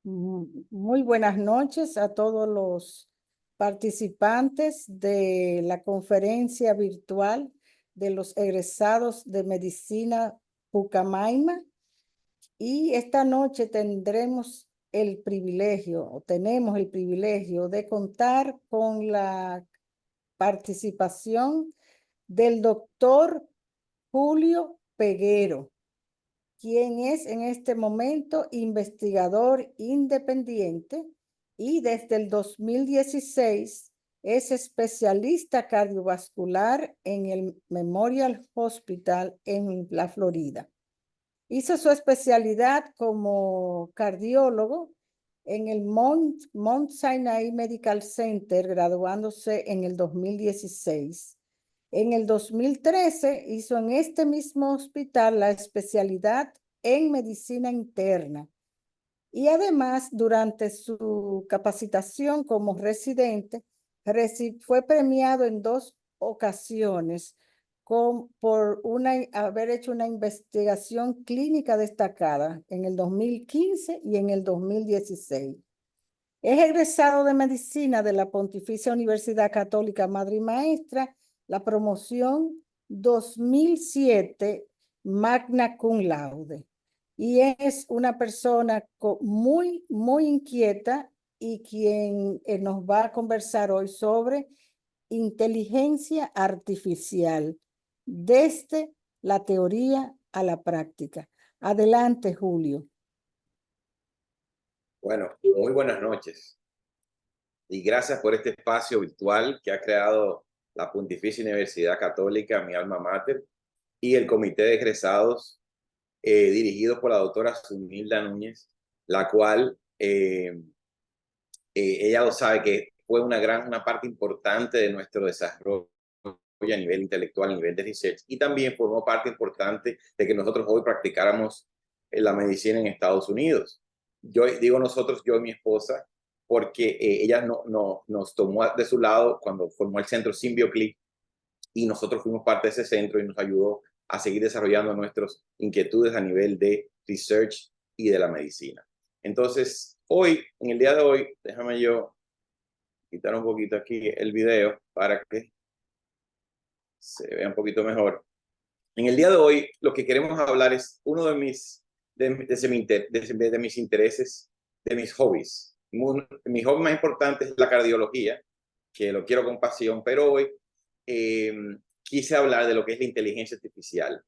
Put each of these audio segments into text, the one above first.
Muy buenas noches a todos los participantes de la conferencia virtual de los egresados de Medicina Pucamaima. Y esta noche tenemos el privilegio, o tenemos el privilegio de contar con la participación del doctor Julio Peguero, quien es en este momento investigador independiente y desde el 2016 es especialista cardiovascular en el Memorial Hospital en la Florida. Hizo su especialidad como cardiólogo en el Mount Sinai Medical Center, graduándose en el 2016. En el 2013 hizo en este mismo hospital la especialidad en medicina interna y además durante su capacitación como residente fue premiado en 2 ocasiones por haber hecho una investigación clínica destacada en el 2015 y en el 2016. Es egresado de medicina de la Pontificia Universidad Católica Madre y Maestra, la promoción 2007 Magna Cum Laude. Y es una persona muy, muy inquieta y quien nos va a conversar hoy sobre inteligencia artificial, desde la teoría a la práctica. Adelante, Julio. Bueno, muy buenas noches y gracias por este espacio virtual que ha creado la Pontificia Universidad Católica, mi alma mater, y el Comité de Egresados dirigido por la doctora Zumilda Núñez, la cual ella lo sabe que fue una parte importante de nuestro desarrollo a nivel intelectual, a nivel de research, y también formó parte importante de que nosotros hoy practicáramos la medicina en Estados Unidos. Yo digo nosotros, yo y mi esposa, porque ella nos tomó de su lado cuando formó el centro SymbioClick y nosotros fuimos parte de ese centro y nos ayudó a seguir desarrollando nuestras inquietudes a nivel de research y de la medicina. Entonces, hoy, en el día de hoy, déjame yo quitar un poquito aquí el video para que se vea un poquito mejor. En el día de hoy, lo que queremos hablar es uno de mis intereses, de mis hobbies. Mi hobby más importante es la cardiología, que lo quiero con pasión, pero hoy quise hablar de lo que es la inteligencia artificial.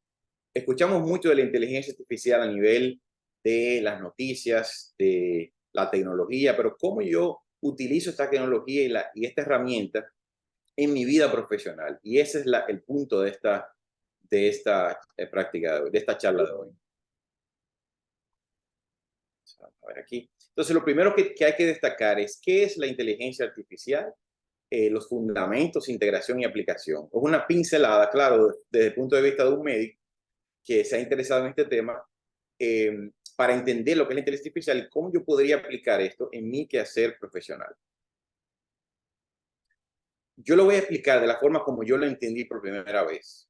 Escuchamos mucho de la inteligencia artificial a nivel de las noticias, de la tecnología, pero cómo yo utilizo esta tecnología y esta herramienta en mi vida profesional. Y ese es el punto de esta práctica, de esta charla de hoy. A ver aquí. Entonces, lo primero que hay que destacar es qué es la inteligencia artificial, los fundamentos, integración y aplicación. Es una pincelada, claro, desde el punto de vista de un médico que se ha interesado en este tema, para entender lo que es la inteligencia artificial y cómo yo podría aplicar esto en mi quehacer profesional. Yo lo voy a explicar de la forma como yo lo entendí por primera vez,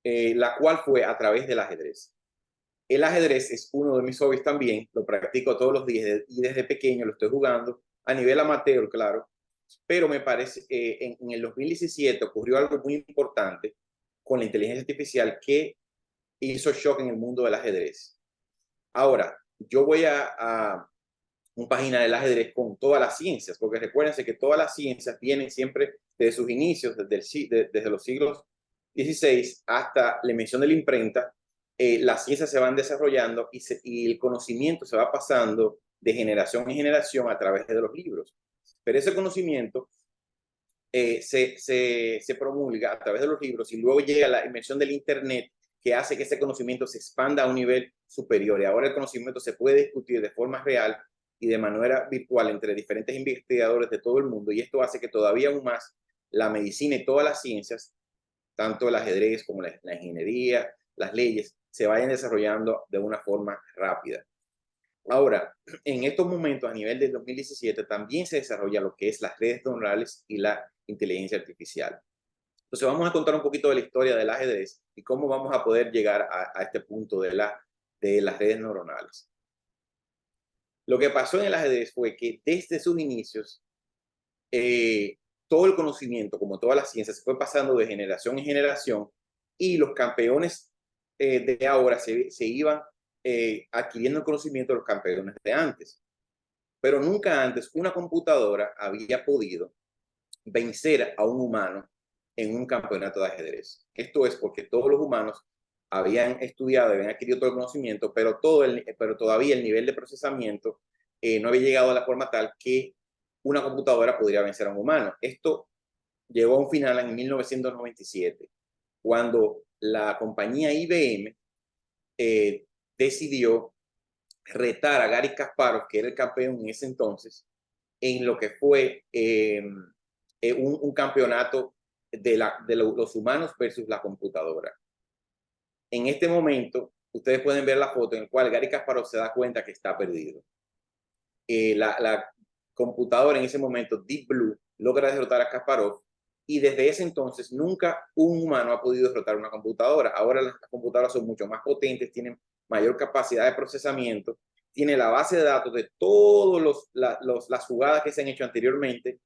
la cual fue a través del ajedrez. El ajedrez es uno de mis hobbies también, lo practico todos los días y desde pequeño lo estoy jugando a nivel amateur, claro, pero me parece que en el 2017 ocurrió algo muy importante con la inteligencia artificial que hizo shock en el mundo del ajedrez. Ahora, yo voy a una página del ajedrez con todas las ciencias, porque recuérdense que todas las ciencias vienen siempre desde sus inicios, desde los siglos XVI hasta la invención de la imprenta. Las ciencias se van desarrollando y el conocimiento se va pasando de generación en generación a través de los libros. Pero ese conocimiento se promulga a través de los libros y luego llega la invención del Internet, que hace que ese conocimiento se expanda a un nivel superior. Y ahora el conocimiento se puede discutir de forma real y de manera virtual entre diferentes investigadores de todo el mundo. Y esto hace que todavía aún más la medicina y todas las ciencias, tanto el ajedrez como la ingeniería, las leyes, se vayan desarrollando de una forma rápida. Ahora, en estos momentos, a nivel del 2017, también se desarrolla lo que es las redes neuronales y la inteligencia artificial. Entonces, vamos a contar un poquito de la historia del ajedrez y cómo vamos a poder llegar a este punto de las redes neuronales. Lo que pasó en el ajedrez fue que desde sus inicios, todo el conocimiento, como toda la ciencia, se fue pasando de generación en generación y los campeones de ahora se iban adquiriendo el conocimiento de los campeones de antes. Pero nunca antes una computadora había podido vencer a un humano en un campeonato de ajedrez. Esto es porque todos los humanos habían estudiado, habían adquirido todo el conocimiento, pero todavía el nivel de procesamiento no había llegado a la forma tal que una computadora podría vencer a un humano. Esto llegó a un final en 1997, cuando la compañía IBM decidió retar a Garry Kasparov, que era el campeón en ese entonces, en lo que fue un campeonato de los humanos versus la computadora. En este momento, ustedes pueden ver la foto en la cual Garry Kasparov se da cuenta que está perdido. La computadora en ese momento, Deep Blue, logra derrotar a Kasparov y desde ese entonces nunca un humano ha podido derrotar una computadora. Ahora las computadoras son mucho más potentes, tienen mayor capacidad de procesamiento, tiene la base de datos de todas las jugadas que se han hecho anteriormente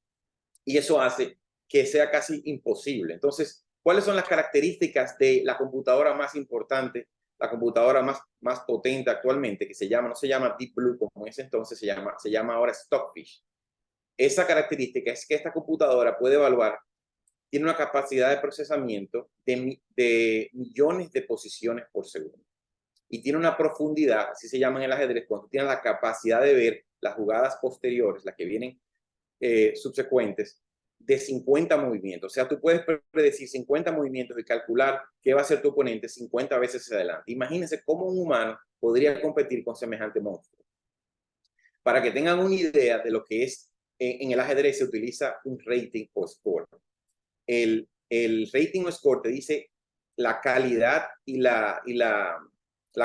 y eso hace que sea casi imposible. Entonces, ¿cuáles son las características de la computadora más importante, la computadora más potente actualmente, que no se llama Deep Blue como en ese entonces, se llama ahora Stockfish? Esa característica es que esta computadora puede evaluar, tiene una capacidad de procesamiento de millones de posiciones por segundo. Y tiene una profundidad, así se llama en el ajedrez, cuando tiene la capacidad de ver las jugadas posteriores, las que vienen subsecuentes, de 50 movimientos. O sea, tú puedes predecir 50 movimientos y calcular qué va a hacer tu oponente 50 veces hacia adelante. Imagínense cómo un humano podría competir con semejante monstruo. Para que tengan una idea de lo que es, en el ajedrez se utiliza un rating o score. El rating o score te dice la calidad y la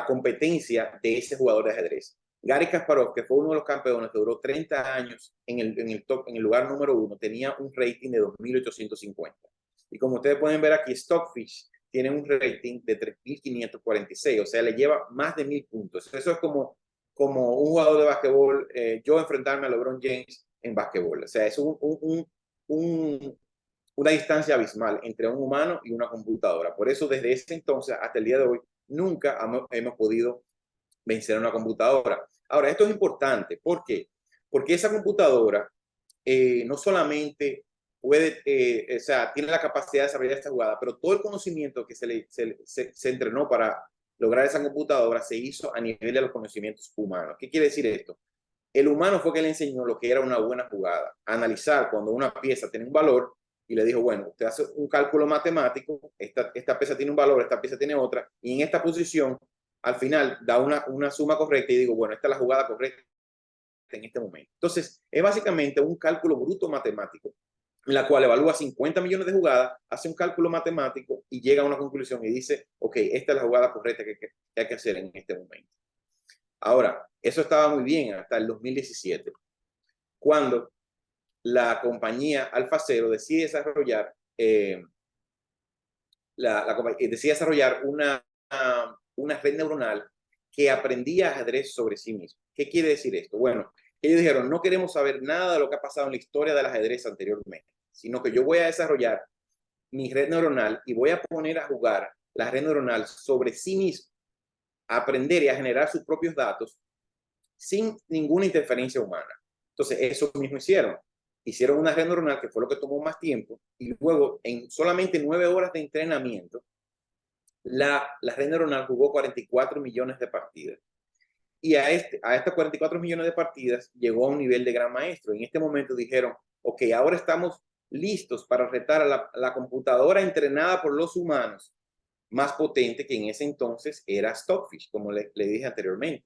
competencia de ese jugador de ajedrez. Garry Kasparov, que fue uno de los campeones que duró 30 años en el lugar número 1, tenía un rating de 2.850. Y como ustedes pueden ver aquí, Stockfish tiene un rating de 3.546, o sea, le lleva más de 1.000 puntos. Eso es como un jugador de básquetbol, yo enfrentarme a LeBron James en básquetbol. O sea, es una distancia abismal entre un humano y una computadora. Por eso, desde ese entonces hasta el día de hoy, nunca hemos podido vencer a una computadora. Ahora, esto es importante. ¿Por qué? Porque esa computadora no solamente puede, o sea, tiene la capacidad de desarrollar esta jugada, pero todo el conocimiento que se entrenó para lograr esa computadora se hizo a nivel de los conocimientos humanos. ¿Qué quiere decir esto? El humano fue que le enseñó lo que era una buena jugada, analizar cuando una pieza tiene un valor y le dijo, bueno, usted hace un cálculo matemático, esta pieza tiene un valor, esta pieza tiene otra, y en esta posición, al final, da una suma correcta y digo, bueno, esta es la jugada correcta en este momento. Entonces, es básicamente un cálculo bruto matemático, en la cual evalúa 50 millones de jugadas, hace un cálculo matemático y llega a una conclusión y dice, ok, esta es la jugada correcta que hay que hacer en este momento. Ahora, eso estaba muy bien hasta el 2017, cuando la compañía AlphaZero decide desarrollar, decide desarrollar una red neuronal que aprendía ajedrez sobre sí mismo. ¿Qué quiere decir esto? Bueno, ellos dijeron, no queremos saber nada de lo que ha pasado en la historia del ajedrez anteriormente, sino que yo voy a desarrollar mi red neuronal y voy a poner a jugar la red neuronal sobre sí mismo, a aprender y a generar sus propios datos sin ninguna interferencia humana. Entonces, eso mismo hicieron. Hicieron una red neuronal, que fue lo que tomó más tiempo, y luego, en solamente 9 horas de entrenamiento, la red neuronal jugó 44 millones de partidas. Y a estas 44 millones de partidas llegó a un nivel de gran maestro. En este momento dijeron, ok, ahora estamos listos para retar a la computadora entrenada por los humanos, más potente que en ese entonces era Stockfish, como le dije anteriormente.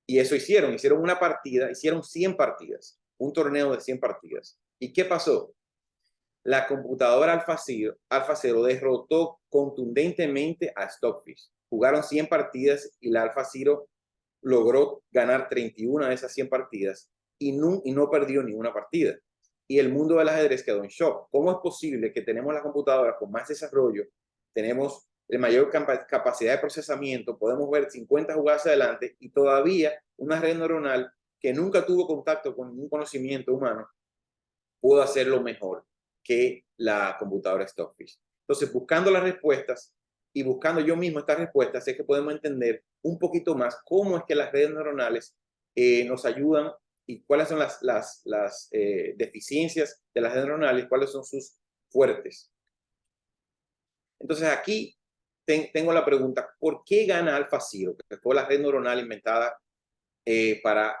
Y eso hicieron una partida, hicieron 100 partidas, un torneo de 100 partidas. ¿Y qué pasó? La computadora AlphaZero derrotó contundentemente a Stockfish. Jugaron 100 partidas y la AlphaZero logró ganar 31 de esas 100 partidas y no perdió ninguna partida. Y el mundo del ajedrez quedó en shock. ¿Cómo es posible que tenemos la computadora con más desarrollo, tenemos de mayor capacidad de procesamiento, podemos ver 50 jugadas adelante y todavía una red neuronal que nunca tuvo contacto con ningún conocimiento humano pudo hacerlo mejor que la computadora Stockfish. Entonces, buscando las respuestas y buscando yo mismo estas respuestas, es que podemos entender un poquito más cómo es que las redes neuronales nos ayudan y cuáles son las deficiencias de las redes neuronales, cuáles son sus fuertes. Entonces, aquí tengo la pregunta, ¿por qué gana AlphaZero? Que fue la red neuronal inventada para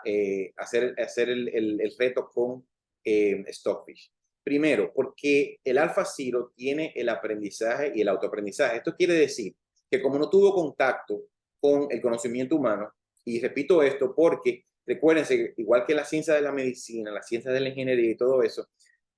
hacer el reto con Stockfish. Primero, porque el AlphaZero tiene el aprendizaje y el autoaprendizaje. Esto quiere decir que como no tuvo contacto con el conocimiento humano, y repito esto porque recuérdense, igual que la ciencia de la medicina, la ciencia de la ingeniería y todo eso,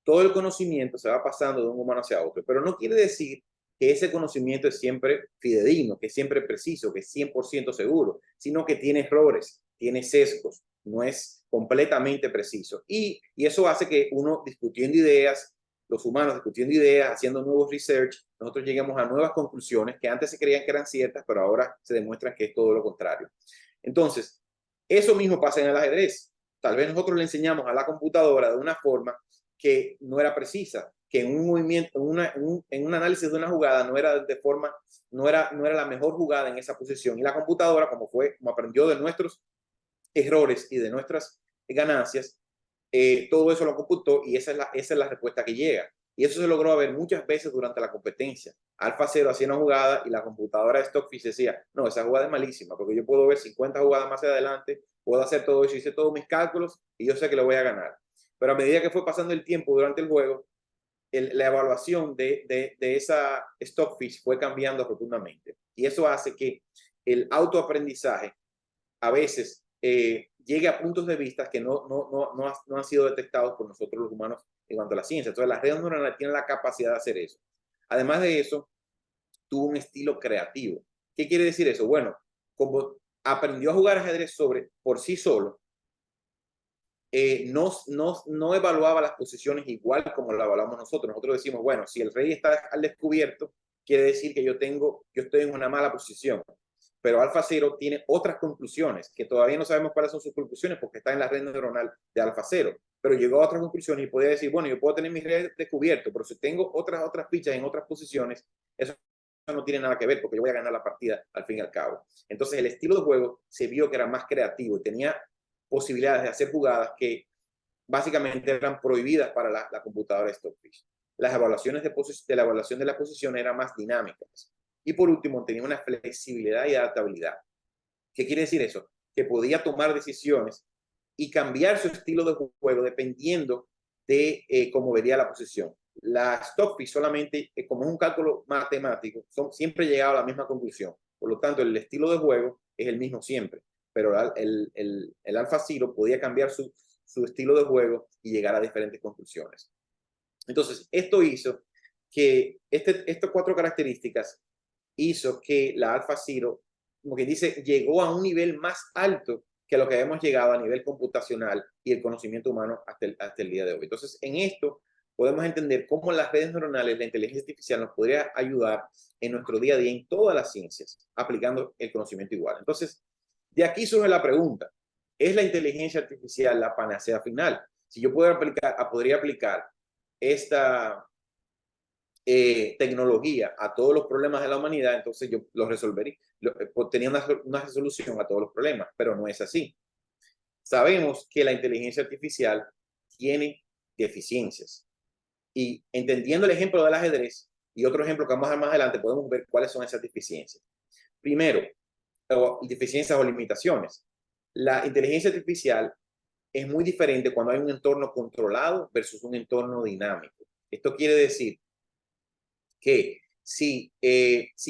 todo el conocimiento se va pasando de un humano hacia otro, pero no quiere decir que ese conocimiento es siempre fidedigno, que es siempre preciso, que es 100% seguro, sino que tiene errores, tiene sesgos, no es completamente preciso. Y eso hace que uno discutiendo ideas, los humanos discutiendo ideas, haciendo nuevos research, nosotros lleguemos a nuevas conclusiones que antes se creían que eran ciertas, pero ahora se demuestra que es todo lo contrario. Entonces, eso mismo pasa en el ajedrez. Tal vez nosotros le enseñamos a la computadora de una forma que no era precisa, que en un movimiento, en un análisis de una jugada no era de forma, no era la mejor jugada en esa posición. Y la computadora, como aprendió de nuestros errores y de nuestras ganancias, todo eso lo computó y esa es la respuesta que llega. Y eso se logró ver muchas veces durante la competencia. AlphaZero hacía una jugada y la computadora de Stockfish decía, no, esa jugada es malísima, porque yo puedo ver 50 jugadas más adelante, puedo hacer todo eso, hice todos mis cálculos y yo sé que lo voy a ganar. Pero a medida que fue pasando el tiempo durante el juego, la evaluación de esa Stockfish fue cambiando rotundamente. Y eso hace que el autoaprendizaje a veces llegue a puntos de vista que no han sido detectados por nosotros los humanos en cuanto a la ciencia. Entonces, las redes neuronales tienen la capacidad de hacer eso. Además de eso, tuvo un estilo creativo. ¿Qué quiere decir eso? Bueno, como aprendió a jugar ajedrez por sí solo, no evaluaba las posiciones igual como lo evaluamos nosotros. Nosotros decimos, bueno, si el rey está al descubierto, quiere decir que yo estoy en una mala posición. Pero AlphaZero tiene otras conclusiones, que todavía no sabemos cuáles son sus conclusiones porque está en la red neuronal de AlphaZero. Pero llegó a otras conclusiones y podía decir, bueno, yo puedo tener mi red descubierto, pero si tengo otras fichas en otras posiciones, eso no tiene nada que ver porque yo voy a ganar la partida al fin y al cabo. Entonces el estilo de juego se vio que era más creativo y tenía posibilidades de hacer jugadas que básicamente eran prohibidas para la computadora Stockfish. Las evaluaciones de la evaluación de la posición eran más dinámicas. Y por último, tenía una flexibilidad y adaptabilidad. ¿Qué quiere decir eso? Que podía tomar decisiones y cambiar su estilo de juego dependiendo de cómo vería la posición. La Stockfish solamente, como es un cálculo matemático, siempre llegaba a la misma conclusión. Por lo tanto, el estilo de juego es el mismo siempre. Pero el AlphaZero podía cambiar su estilo de juego y llegar a diferentes conclusiones. Entonces, esto hizo que estas 4 características hizo que la AlphaZero, como que dice, llegó a un nivel más alto que lo que hemos llegado a nivel computacional y el conocimiento humano hasta el día de hoy. Entonces, en esto podemos entender cómo las redes neuronales, la inteligencia artificial nos podría ayudar en nuestro día a día en todas las ciencias, aplicando el conocimiento igual. Entonces, de aquí surge la pregunta, ¿es la inteligencia artificial la panacea final? Si yo podría aplicar esta tecnología a todos los problemas de la humanidad, entonces yo los resolvería, tenía una resolución a todos los problemas, pero no es así. Sabemos que la inteligencia artificial tiene deficiencias y entendiendo el ejemplo del ajedrez y otro ejemplo que vamos a ver más adelante, podemos ver cuáles son esas deficiencias. Primero, deficiencias o limitaciones. La inteligencia artificial es muy diferente cuando hay un entorno controlado versus un entorno dinámico. Esto quiere decir que si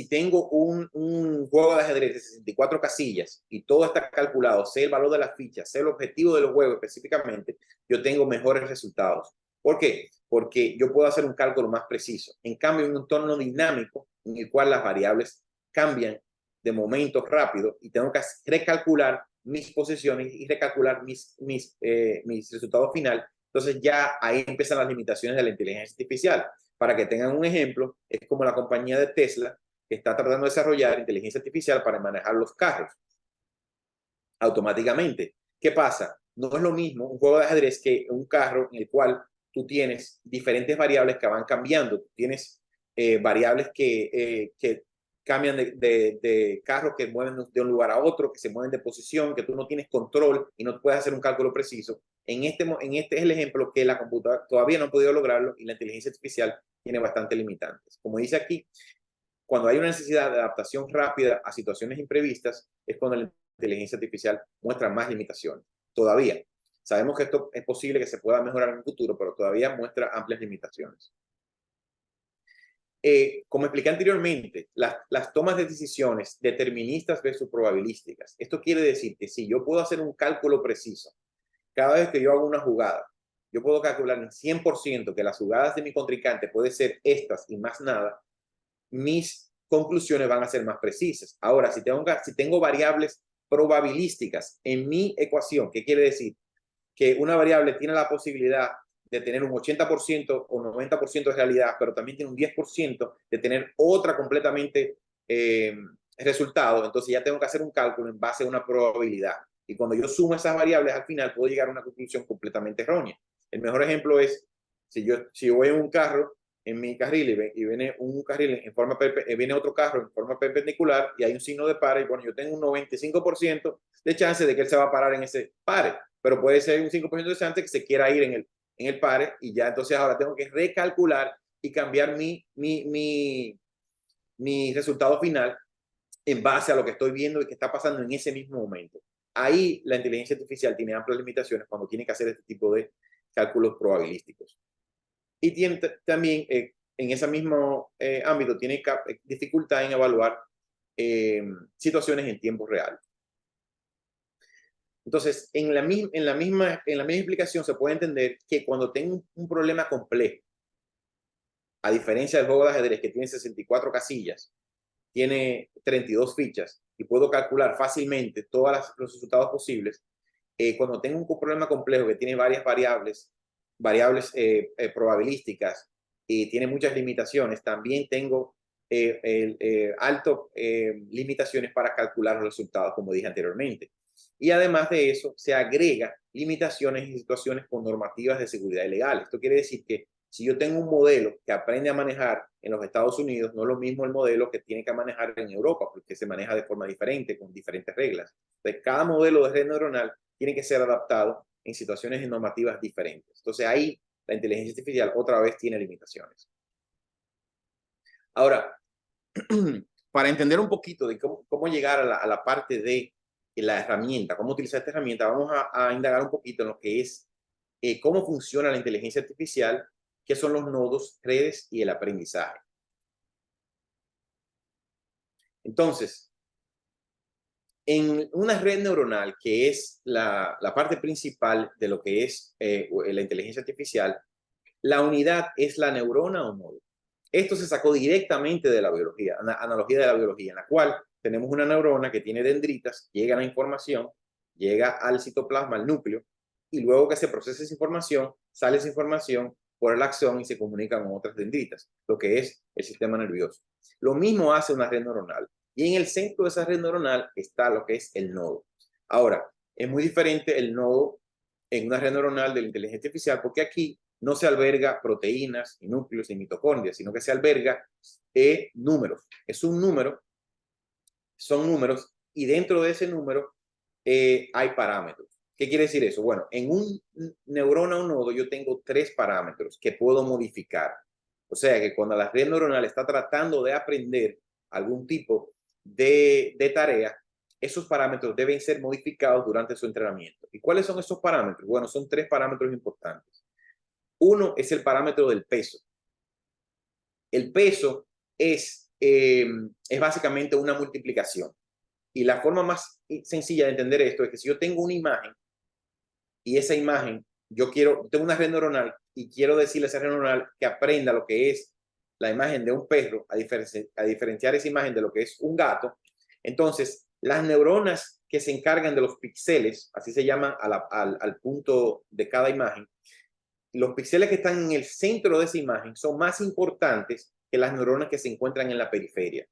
tengo un juego de ajedrez de 64 casillas y todo está calculado, sé el valor de las fichas, sé el objetivo del juego específicamente, yo tengo mejores resultados. ¿Por qué? Porque yo puedo hacer un cálculo más preciso. En cambio, en un entorno dinámico en el cual las variables cambian de momento rápido y tengo que recalcular mis posiciones y recalcular mis resultados finales, entonces ya ahí empiezan las limitaciones de la inteligencia artificial. Para que tengan un ejemplo, es como la compañía de Tesla que está tratando de desarrollar inteligencia artificial para manejar los carros automáticamente. ¿Qué pasa? No es lo mismo un juego de ajedrez que un carro en el cual tú tienes diferentes variables que van cambiando. Tienes variables que cambian de carros que mueven de un lugar a otro, que se mueven de posición, que tú no tienes control y no puedes hacer un cálculo preciso. En este es el ejemplo que la computadora todavía no ha podido lograrlo y la inteligencia artificial tiene bastantes limitantes. Como dice aquí, cuando hay una necesidad de adaptación rápida a situaciones imprevistas, es cuando la inteligencia artificial muestra más limitaciones. Todavía. Sabemos que esto es posible que se pueda mejorar en el futuro, pero todavía muestra amplias limitaciones. Como expliqué anteriormente, las tomas de decisiones deterministas versus probabilísticas. Esto quiere decir que si yo puedo hacer un cálculo preciso, cada vez que yo hago una jugada, yo puedo calcular en 100% que las jugadas de mi contrincante pueden ser estas y más nada, mis conclusiones van a ser más precisas. Ahora, si tengo variables probabilísticas en mi ecuación, ¿qué quiere decir? Que una variable tiene la posibilidad de tener un 80% o 90% de realidad, pero también tiene un 10% de tener otra completamente resultado. Entonces ya tengo que hacer un cálculo en base a una probabilidad. Y cuando yo sumo esas variables, al final puedo llegar a una conclusión completamente errónea. El mejor ejemplo es, si yo voy en un carro, en mi carril, y viene un carril en forma viene otro carro en forma perpendicular y hay un signo de pare, y bueno, yo tengo un 95% de chance de que él se va a parar en ese pare, pero puede ser un 5% de chance que se quiera ir en el pare, y ya entonces ahora tengo que recalcular y cambiar mi resultado final en base a lo que estoy viendo y que está pasando en ese mismo momento. Ahí la inteligencia artificial tiene amplias limitaciones cuando tiene que hacer este tipo de cálculos probabilísticos. Y tiene también, en ese mismo ámbito, tiene dificultad en evaluar situaciones en tiempo real. Entonces, en la misma explicación se puede entender que cuando tengo un problema complejo, a diferencia del juego de ajedrez que tiene 64 casillas, tiene 32 fichas y puedo calcular fácilmente todos los resultados posibles, cuando tengo un problema complejo que tiene varias variables probabilísticas y tiene muchas limitaciones, también tengo altas limitaciones para calcular los resultados, como dije anteriormente. Y además de eso, se agrega limitaciones en situaciones con normativas de seguridad ilegal. Esto quiere decir que si yo tengo un modelo que aprende a manejar en los Estados Unidos, no es lo mismo el modelo que tiene que manejar en Europa, porque se maneja de forma diferente, con diferentes reglas. Entonces, cada modelo de red neuronal tiene que ser adaptado en situaciones normativas diferentes. Entonces, ahí la inteligencia artificial otra vez tiene limitaciones. Ahora, para entender un poquito de cómo llegar a la parte de la herramienta, cómo utilizar esta herramienta, vamos a indagar un poquito en lo que es cómo funciona la inteligencia artificial, qué son los nodos, redes y el aprendizaje. Entonces, en una red neuronal, que es la parte principal de lo que es la inteligencia artificial, la unidad es la neurona o nodo. Esto se sacó directamente de la biología, una analogía de la biología, en la cual tenemos una neurona que tiene dendritas, llega la información, llega al citoplasma, al núcleo, y luego que se procesa esa información, sale esa información por el axón y se comunica con otras dendritas, lo que es el sistema nervioso. Lo mismo hace una red neuronal. Y en el centro de esa red neuronal está lo que es el nodo. Ahora, es muy diferente el nodo en una red neuronal de la inteligencia artificial, porque aquí no se alberga proteínas, y núcleos y mitocondrias, sino que se alberga números. Es un número, son números, y dentro de ese número hay parámetros. ¿Qué quiere decir eso? Bueno, en un neurona o nodo yo tengo 3 parámetros que puedo modificar. O sea que cuando la red neuronal está tratando de aprender algún tipo de tarea, esos parámetros deben ser modificados durante su entrenamiento. ¿Y cuáles son esos parámetros? Bueno, son 3 parámetros importantes. Uno es el parámetro del peso. El peso es básicamente una multiplicación. Y la forma más sencilla de entender esto es que si yo tengo una imagen y esa imagen, tengo una red neuronal y quiero decirle a esa red neuronal que aprenda lo que es la imagen de un perro, a diferenciar esa imagen de lo que es un gato, entonces las neuronas que se encargan de los píxeles, así se llaman al punto de cada imagen, los píxeles que están en el centro de esa imagen son más importantes que las neuronas que se encuentran en la periferia.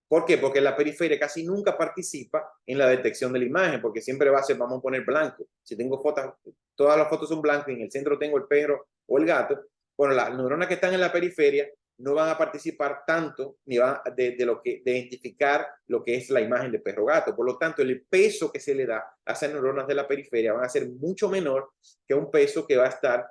¿Por qué? Porque la periferia casi nunca participa en la detección de la imagen, porque siempre va a ser, vamos a poner blanco. Si tengo fotos, todas las fotos son blancas y en el centro tengo el perro o el gato, bueno, las neuronas que están en la periferia no van a participar tanto ni van de identificar lo que es la imagen de perro gato. Por lo tanto, el peso que se le da a esas neuronas de la periferia van a ser mucho menor que un peso que va a estar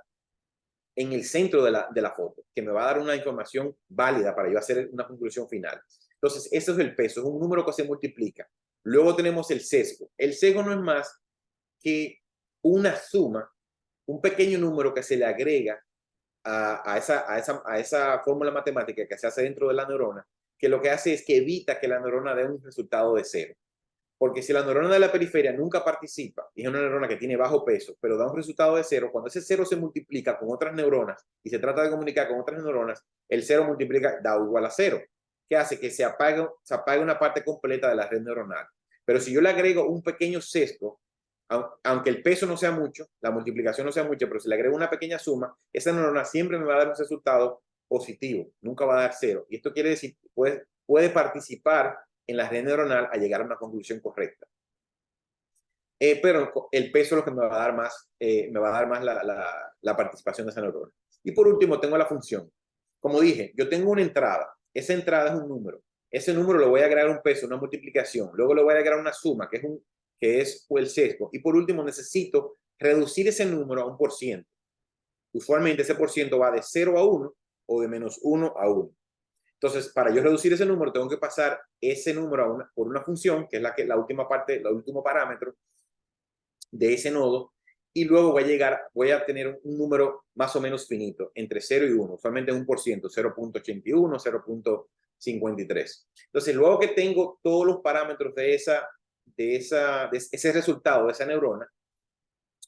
en el centro de la foto, que me va a dar una información válida para yo hacer una conclusión final. Entonces, ese es el peso, es un número que se multiplica. Luego tenemos el sesgo. El sesgo no es más que una suma, un pequeño número que se le agrega a esa fórmula matemática que se hace dentro de la neurona, que lo que hace es que evita que la neurona dé un resultado de cero. Porque si la neurona de la periferia nunca participa, y es una neurona que tiene bajo peso, pero da un resultado de cero, cuando ese cero se multiplica con otras neuronas y se trata de comunicar con otras neuronas, el cero multiplica, da igual a cero, que hace que se apague una parte completa de la red neuronal. Pero si yo le agrego un pequeño sesgo, aunque el peso no sea mucho, la multiplicación no sea mucho, pero si le agrego una pequeña suma, esa neurona siempre me va a dar un resultado positivo, nunca va a dar cero. Y esto quiere decir que puede participar en la red neuronal a llegar a una conclusión correcta. Pero el peso es lo que me va a dar más, la participación de esa neurona. Y por último, tengo la función. Como dije, yo tengo una entrada. Esa entrada es un número. Ese número le voy a agregar un peso, una multiplicación. Luego le voy a agregar una suma, que es el sesgo. Y por último, necesito reducir ese número a un por ciento. Usualmente ese por ciento va de 0 a 1 o de menos 1 a 1. Entonces, para yo reducir ese número, tengo que pasar ese número por una función, que es la última parte, el último parámetro de ese nodo, y luego voy a tener un número más o menos finito, entre 0 y 1, usualmente un por ciento, 0.81, 0.53. Entonces, luego que tengo todos los parámetros de ese resultado de esa neurona,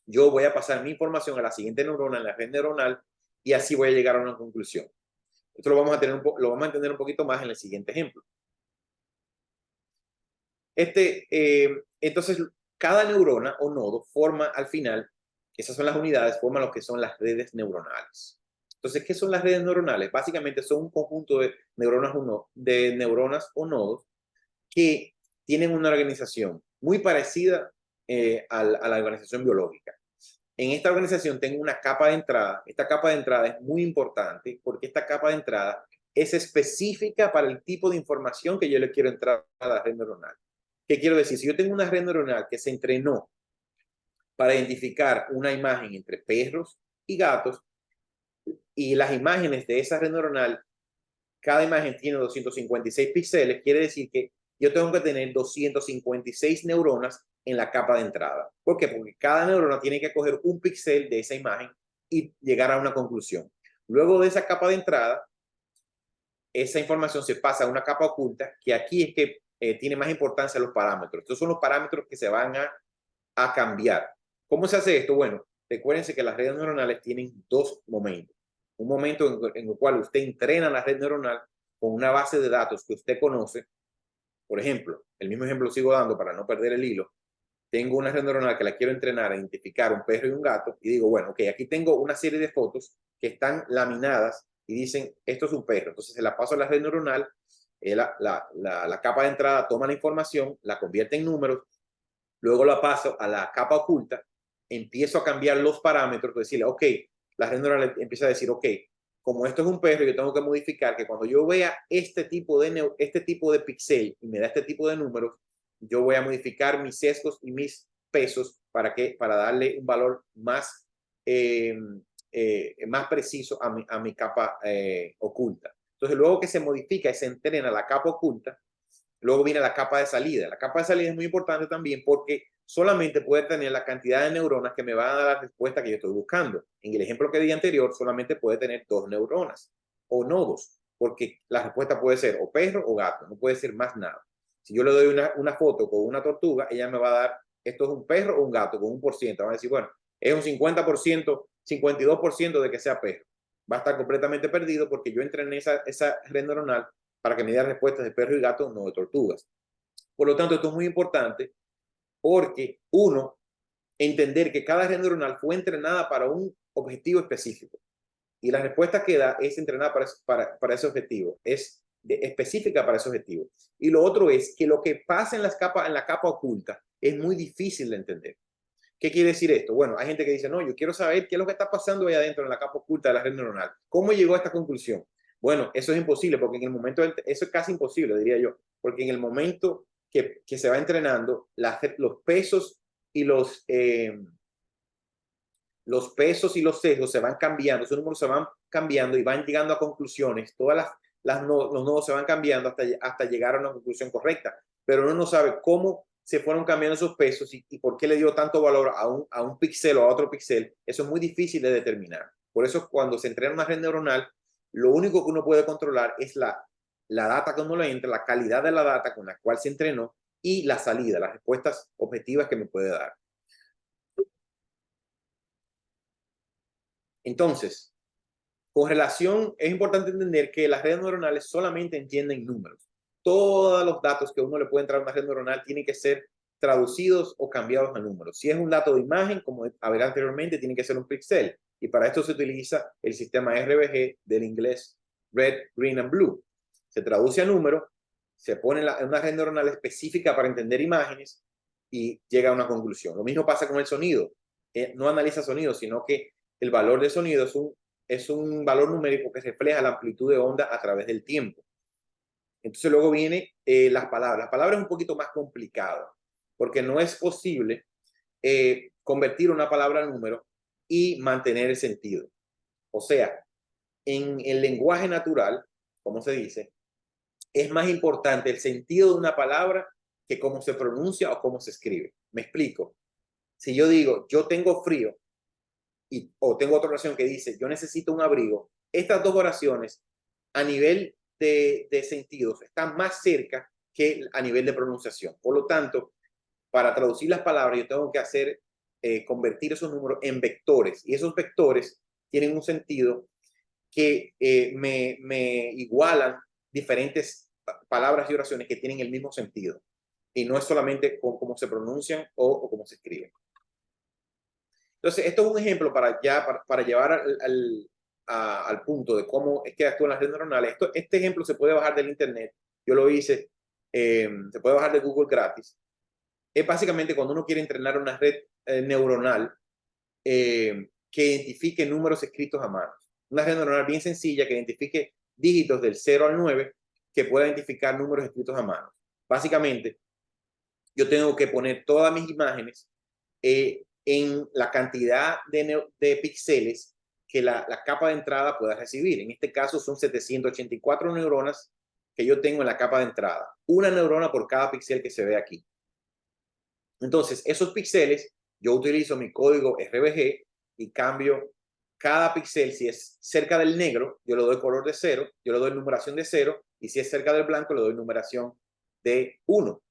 yo voy a pasar mi información a la siguiente neurona en la red neuronal y así voy a llegar a una conclusión. Esto lo vamos a entender un poquito más en el siguiente ejemplo. Entonces, cada neurona o nodo forma al final, esas son las unidades, forman lo que son las redes neuronales. Entonces, ¿qué son las redes neuronales? Básicamente son un conjunto de neuronas o nodos que tienen una organización muy parecida a la organización biológica. En esta organización tengo una capa de entrada. Esta capa de entrada es muy importante porque esta capa de entrada es específica para el tipo de información que yo le quiero entrar a la red neuronal. ¿Qué quiero decir? Si yo tengo una red neuronal que se entrenó para identificar una imagen entre perros y gatos, y las imágenes de esa red neuronal, cada imagen tiene 256 píxeles, quiere decir que yo tengo que tener 256 neuronas en la capa de entrada. ¿Por qué? Porque cada neurona tiene que coger un píxel de esa imagen y llegar a una conclusión. Luego de esa capa de entrada, esa información se pasa a una capa oculta, que aquí es que tiene más importancia los parámetros. Estos son los parámetros que se van a cambiar. ¿Cómo se hace esto? Bueno, recuérdense que las redes neuronales tienen dos momentos. Un momento en el cual usted entrena la red neuronal con una base de datos que usted conoce. Por ejemplo, el mismo ejemplo sigo dando para no perder el hilo. Tengo una red neuronal que la quiero entrenar a identificar un perro y un gato y digo, bueno, ok, aquí tengo una serie de fotos que están laminadas y dicen, esto es un perro. Entonces se la paso a la red neuronal, la capa de entrada toma la información, la convierte en números, luego la paso a la capa oculta, empiezo a cambiar los parámetros, decirle, ok, la red neuronal empieza a decir, ok, como esto es un perro, yo tengo que modificar que cuando yo vea este tipo de pixel y me da este tipo de números, yo voy a modificar mis sesgos y mis pesos para darle un valor más preciso a mi capa oculta. Entonces, luego que se modifica y se entrena la capa oculta, luego viene la capa de salida. La capa de salida es muy importante también porque solamente puede tener la cantidad de neuronas que me van a dar la respuesta que yo estoy buscando. En el ejemplo que di anterior, solamente puede tener 2 neuronas o nodos, porque la respuesta puede ser o perro o gato, no puede ser más nada. Si yo le doy una foto con una tortuga, ella me va a dar, esto es un perro o un gato, con un por ciento. Va a decir, bueno, es un 50%, 52% de que sea perro. Va a estar completamente perdido porque yo entrené esa red neuronal para que me dé respuestas de perro y gato, no de tortugas. Por lo tanto, esto es muy importante porque, uno, entender que cada red neuronal fue entrenada para un objetivo específico y la respuesta que da es entrenada para ese objetivo. Es específica para ese objetivo. Y lo otro es que lo que pasa en la capa oculta es muy difícil de entender. ¿Qué quiere decir esto? Bueno, hay gente que dice, no, yo quiero saber qué es lo que está pasando ahí adentro en la capa oculta de la red neuronal. ¿Cómo llegó a esta conclusión? Bueno, eso es imposible, porque en el momento, eso es casi imposible, diría yo, porque en el momento que se va entrenando, los pesos y los pesos y los sesgos se van cambiando, esos números se van cambiando y van llegando a conclusiones, los nodos se van cambiando hasta llegar a una conclusión correcta, pero uno no sabe cómo se fueron cambiando esos pesos y por qué le dio tanto valor a un píxel o a otro píxel. Eso es muy difícil de determinar. Por eso cuando se entrena una red neuronal, lo único que uno puede controlar es la data que uno le entra, la calidad de la data con la cual se entrenó y la salida, las respuestas objetivas que me puede dar. Entonces, con relación, es importante entender que las redes neuronales solamente entienden números. Todos los datos que uno le puede entrar a una red neuronal tienen que ser traducidos o cambiados a números. Si es un dato de imagen, como a ver anteriormente, tiene que ser un píxel. Y para esto se utiliza el sistema RBG del inglés Red, Green and Blue. Se traduce a número, se pone en una red neuronal específica para entender imágenes y llega a una conclusión. Lo mismo pasa con el sonido. No analiza sonido, sino que el valor de sonido es un valor numérico que refleja la amplitud de onda a través del tiempo. Entonces luego viene las palabras. Las palabras es un poquito más complicado, porque no es posible convertir una palabra a número y mantener el sentido. O sea, en el lenguaje natural, como se dice, es más importante el sentido de una palabra que cómo se pronuncia o cómo se escribe. Me explico. Si yo digo, yo tengo frío, o tengo otra oración que dice, yo necesito un abrigo, estas dos oraciones a nivel de sentidos están más cerca que a nivel de pronunciación. Por lo tanto, para traducir las palabras, yo tengo que hacer, convertir esos números en vectores. Y esos vectores tienen un sentido que me igualan diferentes palabras y oraciones que tienen el mismo sentido. Y no es solamente cómo se pronuncian o cómo se escriben. Entonces, esto es un ejemplo para llevar al punto de cómo es que actúan las redes neuronales. Este ejemplo se puede bajar del internet. Yo lo hice, se puede bajar de Google gratis. Es básicamente cuando uno quiere entrenar una red neuronal que identifique números escritos a mano. Una red neuronal bien sencilla que identifique dígitos del 0 al 9 que pueda identificar números escritos a mano. Básicamente, yo tengo que poner todas mis imágenes en la cantidad de píxeles que la capa de entrada pueda recibir. En este caso son 784 neuronas que yo tengo en la capa de entrada. Una neurona por cada píxel que se ve aquí. Entonces, esos píxeles, yo utilizo mi código RBG y cambio cada píxel. Si es cerca del negro, yo le doy color de 0, yo le doy numeración de 0, y si es cerca del blanco, le doy numeración de 1.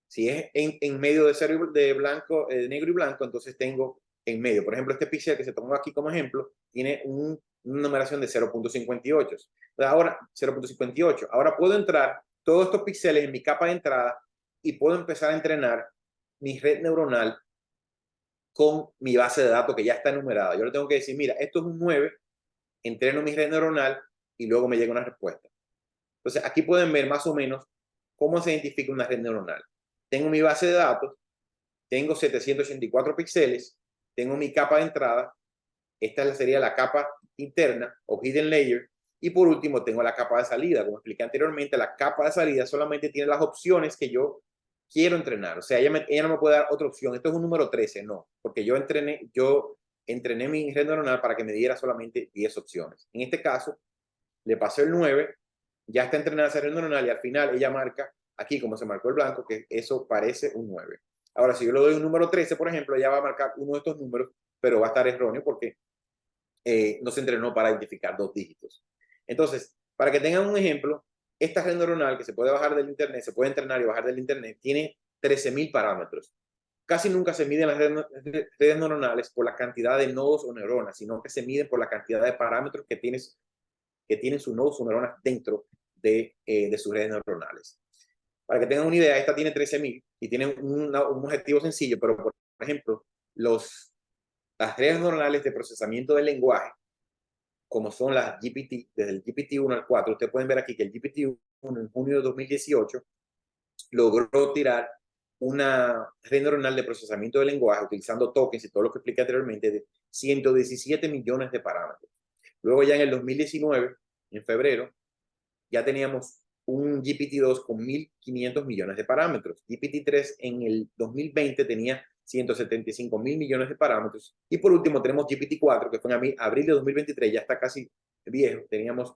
Si es en medio de 0 de blanco, negro y blanco, entonces tengo en medio. Por ejemplo, este píxel que se tomó aquí como ejemplo tiene una numeración de 0.58. Ahora, 0.58. Ahora puedo entrar todos estos píxeles en mi capa de entrada y puedo empezar a entrenar mi red neuronal con mi base de datos que ya está enumerada. Yo le tengo que decir, mira, esto es un 9, entreno mi red neuronal y luego me llega una respuesta. Entonces, aquí pueden ver más o menos cómo se identifica una red neuronal. Tengo mi base de datos, tengo 784 píxeles, tengo mi capa de entrada, esta sería la capa interna o hidden layer, y por último tengo la capa de salida. Como expliqué anteriormente, la capa de salida solamente tiene las opciones que yo quiero entrenar. O sea, ella no me puede dar otra opción. Esto es un número 13, no, porque yo entrené mi red neuronal para que me diera solamente 10 opciones. En este caso, le pasé el 9, ya está entrenada esa red neuronal y al final ella marca aquí, como se marcó el blanco, que eso parece un 9. Ahora, si yo le doy un número 13, por ejemplo, ella va a marcar uno de estos números, pero va a estar erróneo porque no se entrenó para identificar dos dígitos. Entonces, para que tengan un ejemplo, esta red neuronal que se puede bajar del internet, se puede entrenar y bajar del internet, tiene 13.000 parámetros. Casi nunca se miden las redes neuronales por la cantidad de nodos o neuronas, sino que se miden por la cantidad de parámetros que tienen sus nodos o neuronas dentro de sus redes neuronales. Para que tengan una idea, esta tiene 13.000 y tiene un objetivo sencillo, pero por ejemplo, las redes neuronales de procesamiento del lenguaje como son las GPT, desde el GPT-1 al 4, ustedes pueden ver aquí que el GPT-1 en junio de 2018 logró tirar una red neuronal de procesamiento de lenguaje utilizando tokens y todo lo que expliqué anteriormente de 117 millones de parámetros. Luego ya en el 2019, en febrero, ya teníamos un GPT-2 con 1.500 millones de parámetros. GPT-3 en el 2020 tenía 175 mil millones de parámetros. Y por último tenemos GPT-4, que fue en abril de 2023, ya está casi viejo, teníamos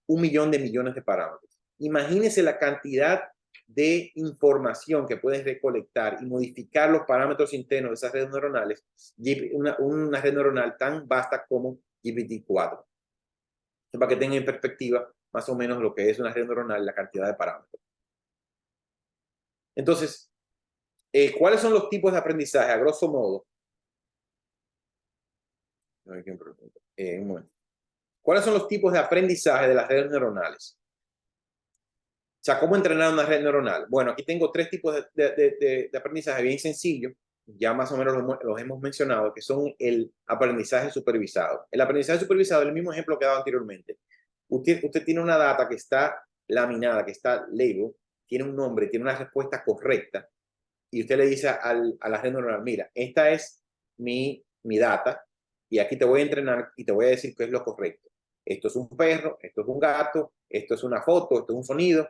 1 millón de millones de parámetros. Imagínense la cantidad de información que puedes recolectar y modificar los parámetros internos de esas redes neuronales, una red neuronal tan vasta como GPT-4. Para que tengan en perspectiva más o menos lo que es una red neuronal, la cantidad de parámetros. Entonces, ¿cuáles son los tipos de aprendizaje? A grosso modo. Un momento. ¿Cuáles son los tipos de aprendizaje de las redes neuronales? O sea, ¿cómo entrenar una red neuronal? Bueno, aquí tengo 3 tipos de aprendizaje bien sencillos. Ya más o menos los hemos mencionado, que son el aprendizaje supervisado. El aprendizaje supervisado es el mismo ejemplo que he dado anteriormente. Usted tiene una data que está laminada, que está label, tiene un nombre, tiene una respuesta correcta, y usted le dice a la red neuronal, mira, esta es mi data, y aquí te voy a entrenar y te voy a decir qué es lo correcto. Esto es un perro, esto es un gato, esto es una foto, esto es un sonido.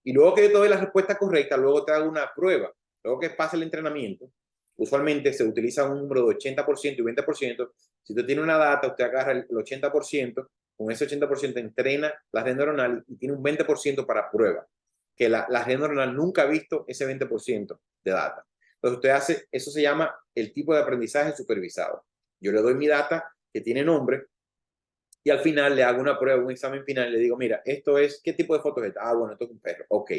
Y luego que yo te doy la respuesta correcta, luego te hago una prueba. Luego que pase el entrenamiento, usualmente se utiliza un número de 80% y 20%. Si usted tiene una data, usted agarra el 80%, con ese 80% entrena la red neuronal y tiene un 20% para prueba, que la red neuronal nunca ha visto ese 20% de data. Entonces usted hace, eso se llama el tipo de aprendizaje supervisado. Yo le doy mi data que tiene nombre y al final le hago una prueba, un examen final y le digo, mira, esto es, ¿qué tipo de foto es esta? Ah, bueno, esto es un perro. Ok.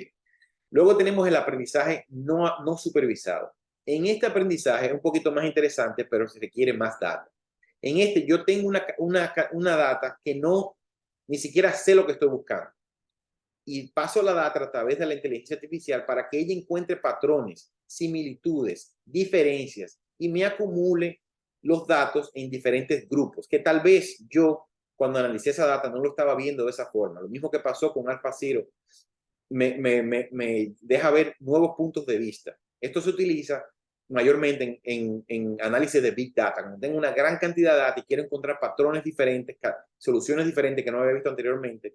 Luego tenemos el aprendizaje no supervisado. En este aprendizaje es un poquito más interesante, pero se requiere más data. En este yo tengo una data que ni siquiera sé lo que estoy buscando. Y paso la data a través de la inteligencia artificial para que ella encuentre patrones, similitudes, diferencias y me acumule los datos en diferentes grupos, que tal vez yo cuando analicé esa data no lo estaba viendo de esa forma. Lo mismo que pasó con AlphaZero, me deja ver nuevos puntos de vista. Esto se utiliza mayormente en análisis de Big Data. Cuando tengo una gran cantidad de data y quiero encontrar patrones diferentes, soluciones diferentes que no había visto anteriormente,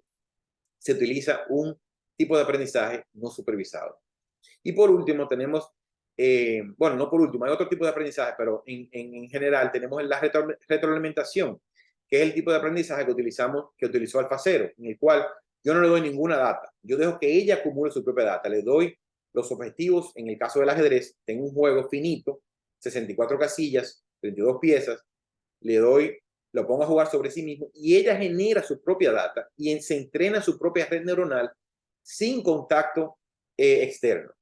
se utiliza un tipo de aprendizaje no supervisado. Y por último tenemos, bueno, no por último, hay otro tipo de aprendizaje, pero en general tenemos la retroalimentación, que es el tipo de aprendizaje que utilizó AlphaZero, en el cual yo no le doy ninguna data. Yo dejo que ella acumule su propia data. Le doy los objetivos. En el caso del ajedrez, tengo un juego finito, 64 casillas, 32 piezas. Lo pongo a jugar sobre sí mismo y ella genera su propia data y se entrena su propia red neuronal sin contacto externo.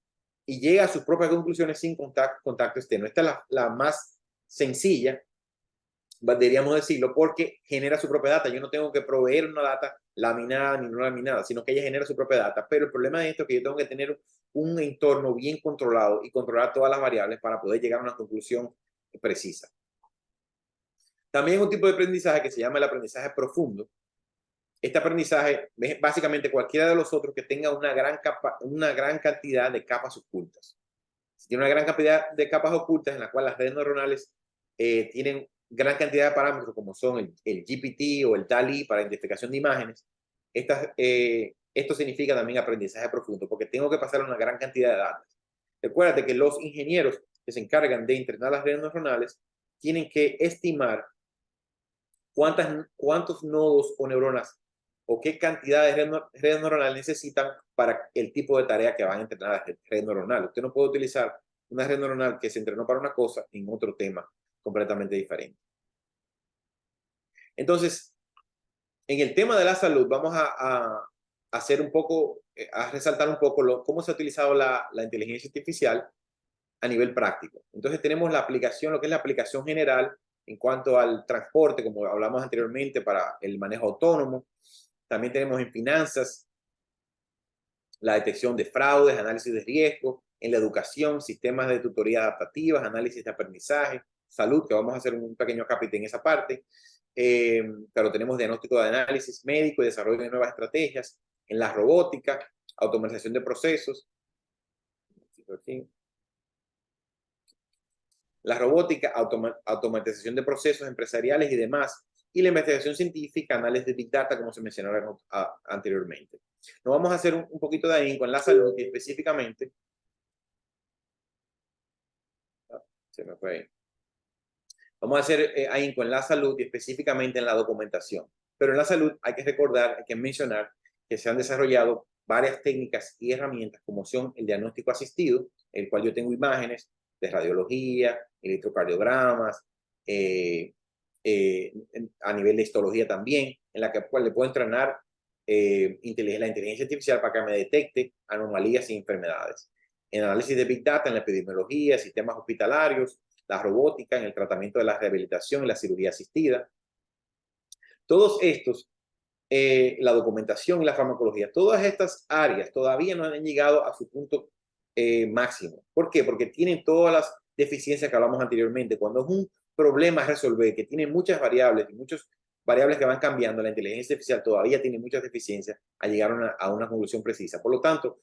Y llega a sus propias conclusiones sin contacto externo. Esta es la más sencilla, deberíamos decirlo, porque genera su propia data. Yo no tengo que proveer una data laminada ni no laminada, sino que ella genera su propia data. Pero el problema de esto es que yo tengo que tener un entorno bien controlado y controlar todas las variables para poder llegar a una conclusión precisa. También un tipo de aprendizaje que se llama el aprendizaje profundo. Este aprendizaje es básicamente cualquiera de los otros que tenga una gran cantidad de capas ocultas. Si tiene una gran cantidad de capas ocultas en la cual las redes neuronales tienen gran cantidad de parámetros como son el GPT o el DALL-E para identificación de imágenes, esto significa también aprendizaje profundo porque tengo que pasar una gran cantidad de datos. Recuérdate que los ingenieros que se encargan de entrenar las redes neuronales tienen que estimar cuántos nodos o neuronas o qué cantidad de redes neuronales necesitan para el tipo de tarea que van a entrenar la red neuronal. Usted no puede utilizar una red neuronal que se entrenó para una cosa en otro tema completamente diferente. Entonces, en el tema de la salud, vamos a hacer un poco, a resaltar un poco cómo se ha utilizado la inteligencia artificial a nivel práctico. Entonces tenemos la aplicación, lo que es la aplicación general en cuanto al transporte, como hablamos anteriormente, para el manejo autónomo. También tenemos en finanzas, la detección de fraudes, análisis de riesgo, en la educación, sistemas de tutoría adaptativas, análisis de aprendizaje, salud, que vamos a hacer un pequeño capítulo en esa parte. Pero tenemos diagnóstico de análisis médico y desarrollo de nuevas estrategias en la robótica, automatización de procesos. La robótica, automatización de procesos empresariales y demás, y la investigación científica, análisis de Big Data, como se mencionaron anteriormente. Nos vamos a hacer un poquito de ahí con la salud y específicamente, se me fue ahí. Vamos a hacer ahí con la salud y específicamente en la documentación. Pero en la salud hay que recordar, hay que mencionar que se han desarrollado varias técnicas y herramientas como son el diagnóstico asistido, el cual yo tengo imágenes de radiología, electrocardiogramas, a nivel de histología también, en la cual le puedo entrenar la inteligencia artificial para que me detecte anomalías y enfermedades. En análisis de Big Data, en la epidemiología, sistemas hospitalarios, la robótica, en el tratamiento de la rehabilitación y la cirugía asistida. Todos estos, la documentación y la farmacología, todas estas áreas todavía no han llegado a su punto máximo. ¿Por qué? Porque tienen todas las deficiencias que hablamos anteriormente. Cuando es un problema a resolver que tiene muchas variables y muchas variables que van cambiando, la inteligencia artificial todavía tiene muchas deficiencias a llegar a una conclusión precisa. Por lo tanto,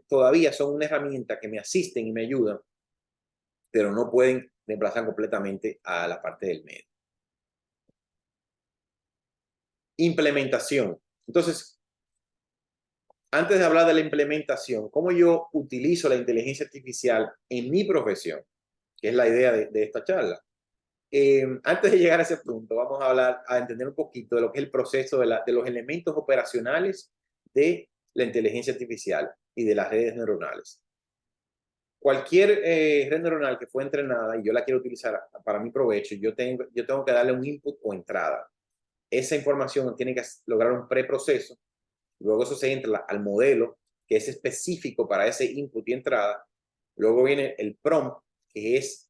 todavía son una herramienta que me asisten y me ayudan, pero no pueden reemplazar completamente a la parte del medio. Implementación. Entonces, antes de hablar de la implementación, ¿cómo yo utilizo la inteligencia artificial en mi profesión? Que es la idea de esta charla. Antes de llegar a ese punto, vamos a entender un poquito de lo que es el proceso de los elementos operacionales de la inteligencia artificial y de las redes neuronales. Cualquier red neuronal que fue entrenada y yo la quiero utilizar para mi provecho, yo tengo que darle un input o entrada. Esa información tiene que lograr un preproceso. Luego eso se entra al modelo, que es específico para ese input y entrada. Luego viene el prompt, que es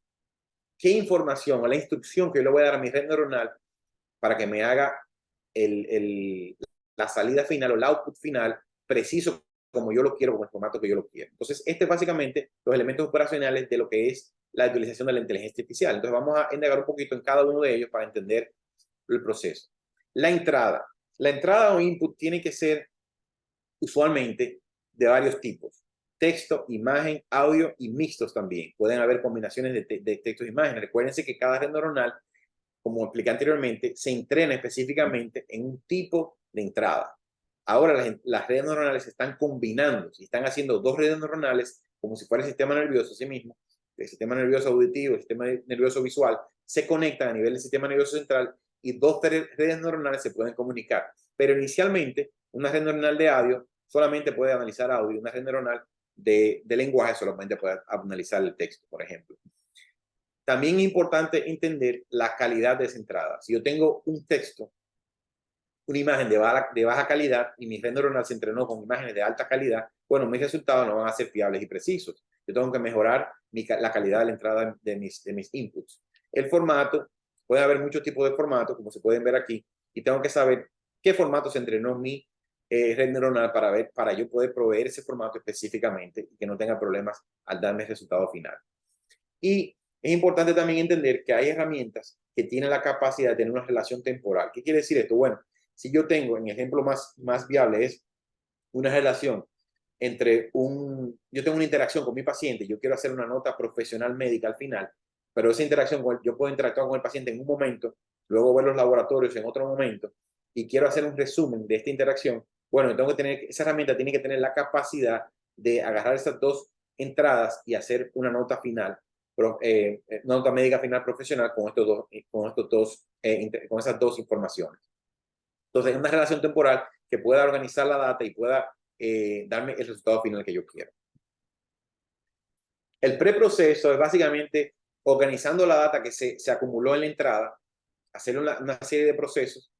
qué información o la instrucción que yo le voy a dar a mi red neuronal para que me haga la salida final o el output final preciso como yo lo quiero, como el formato que yo lo quiero. Entonces, este es básicamente los elementos operacionales de lo que es la utilización de la inteligencia artificial. Entonces, vamos a indagar un poquito en cada uno de ellos para entender el proceso. La entrada. La entrada o input tiene que ser usualmente de varios tipos. Texto, imagen, audio y mixtos también. Pueden haber combinaciones de textos e imágenes. Recuérdense que cada red neuronal, como expliqué anteriormente, se entrena específicamente en un tipo de entrada. Ahora las redes neuronales se están combinando, se están haciendo dos redes neuronales como si fuera el sistema nervioso sí mismo, el sistema nervioso auditivo, el sistema nervioso visual, se conectan a nivel del sistema nervioso central y dos redes neuronales se pueden comunicar. Pero inicialmente, una red neuronal de audio solamente puede analizar audio, una red neuronal de lenguaje solamente puede analizar el texto, por ejemplo. También es importante entender la calidad de esa entrada. Si yo tengo un texto, una imagen de baja calidad y mi red neuronal se entrenó con imágenes de alta calidad, bueno, mis resultados no van a ser fiables y precisos. Yo tengo que mejorar la calidad de la entrada de mis inputs. El formato, puede haber muchos tipos de formatos, como se pueden ver aquí, y tengo que saber qué formato se entrenó mi red neuronal para yo poder proveer ese formato específicamente y que no tenga problemas al darme el resultado final. Y es importante también entender que hay herramientas que tienen la capacidad de tener una relación temporal. ¿Qué quiere decir esto? Bueno, si yo tengo, en el ejemplo más viable es una relación entre yo tengo una interacción con mi paciente, yo quiero hacer una nota profesional médica al final, pero esa interacción, yo puedo interactuar con el paciente en un momento, luego ver los laboratorios en otro momento, y quiero hacer un resumen de esta interacción, bueno, esa herramienta tiene que tener la capacidad de agarrar esas dos entradas y hacer una nota final, nota médica final profesional con esas dos informaciones. Entonces, es una relación temporal que pueda organizar la data y pueda darme el resultado final que yo quiero. El preproceso es básicamente organizando la data que se acumuló en la entrada, hacer una serie de procesos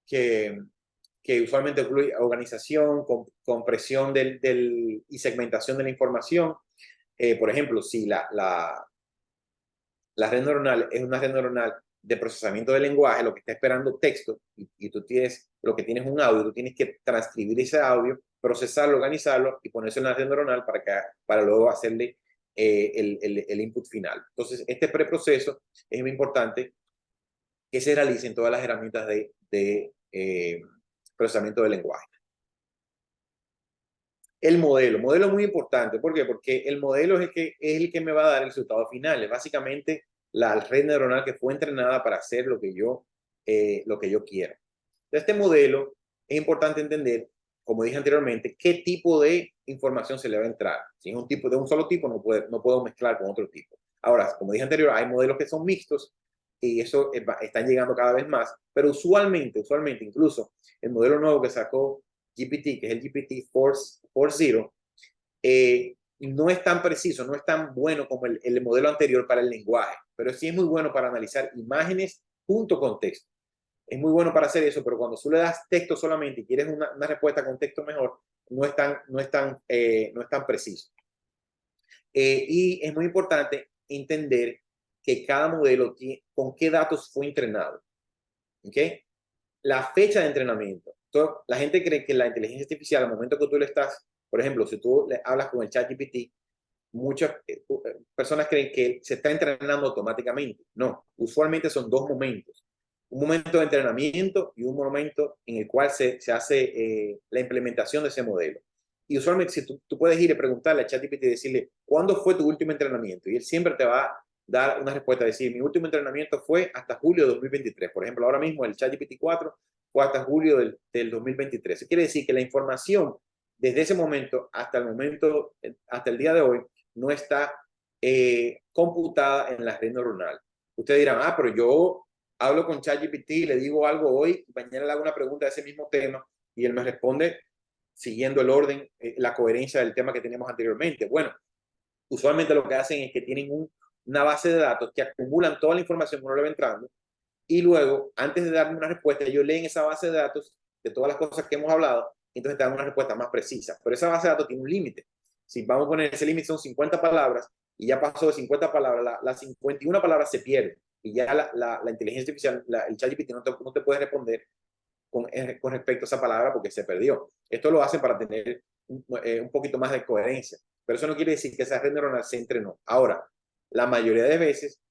que usualmente incluye organización, compresión y segmentación de la información. Por ejemplo, si la red neuronal es una red neuronal de procesamiento de lenguaje, lo que está esperando texto, y tú lo que tienes un audio, tú tienes que transcribir ese audio, procesarlo, organizarlo y ponerse en la red neuronal para luego hacerle el input final. Entonces, este preproceso es muy importante que se realice en todas las herramientas de procesamiento del lenguaje. El modelo es muy importante. ¿Por qué? Porque el modelo es el que me va a dar el resultado final. Es básicamente la red neuronal que fue entrenada para hacer lo que yo quiero. De este modelo es importante entender, como dije anteriormente, qué tipo de información se le va a entrar. Si es un tipo de un solo tipo, no puedo mezclar con otro tipo. Ahora, como dije anterior, hay modelos que son mixtos y eso están llegando cada vez más, pero usualmente, incluso el modelo nuevo que sacó GPT, que es el GPT 4.0, no es tan preciso, no es tan bueno como el modelo anterior para el lenguaje, pero sí es muy bueno para analizar imágenes junto con texto. Es muy bueno para hacer eso, pero cuando tú le das texto solamente y quieres una respuesta con texto mejor, no es tan preciso. Y es muy importante entender que cada modelo tiene con qué datos fue entrenado. ¿Okay? La fecha de entrenamiento. Entonces, la gente cree que la inteligencia artificial, al momento que tú le estás, por ejemplo, si tú le hablas con el ChatGPT, muchas personas creen que se está entrenando automáticamente. No, usualmente son dos momentos. Un momento de entrenamiento y un momento en el cual se hace la implementación de ese modelo. Y usualmente si tú puedes ir y preguntarle a ChatGPT y decirle, ¿cuándo fue tu último entrenamiento? Y él siempre te va a dar una respuesta, decir, mi último entrenamiento fue hasta julio de 2023. Por ejemplo, ahora mismo el ChatGPT 4 fue hasta julio del 2023. Eso quiere decir que la información desde ese momento hasta el día de hoy, no está computada en la red neuronal. Ustedes dirán, pero yo hablo con ChatGPT, le digo algo hoy, mañana le hago una pregunta de ese mismo tema y él me responde siguiendo el orden, la coherencia del tema que teníamos anteriormente. Bueno, usualmente lo que hacen es que tienen una base de datos que acumulan toda la información que uno le va entrando y luego, antes de darme una respuesta, ellos leen esa base de datos de todas las cosas que hemos hablado, y entonces te dan una respuesta más precisa. Pero esa base de datos tiene un límite. Si vamos a poner ese límite son 50 palabras, y ya pasó de 50 palabras, las 51 palabras se pierden, y ya la inteligencia artificial, el ChatGPT no te puede responder con respecto a esa palabra porque se perdió. Esto lo hacen para tener un poquito más de coherencia, pero eso no quiere decir que esa red neuronal se entrenó. Ahora, la mayoría de veces,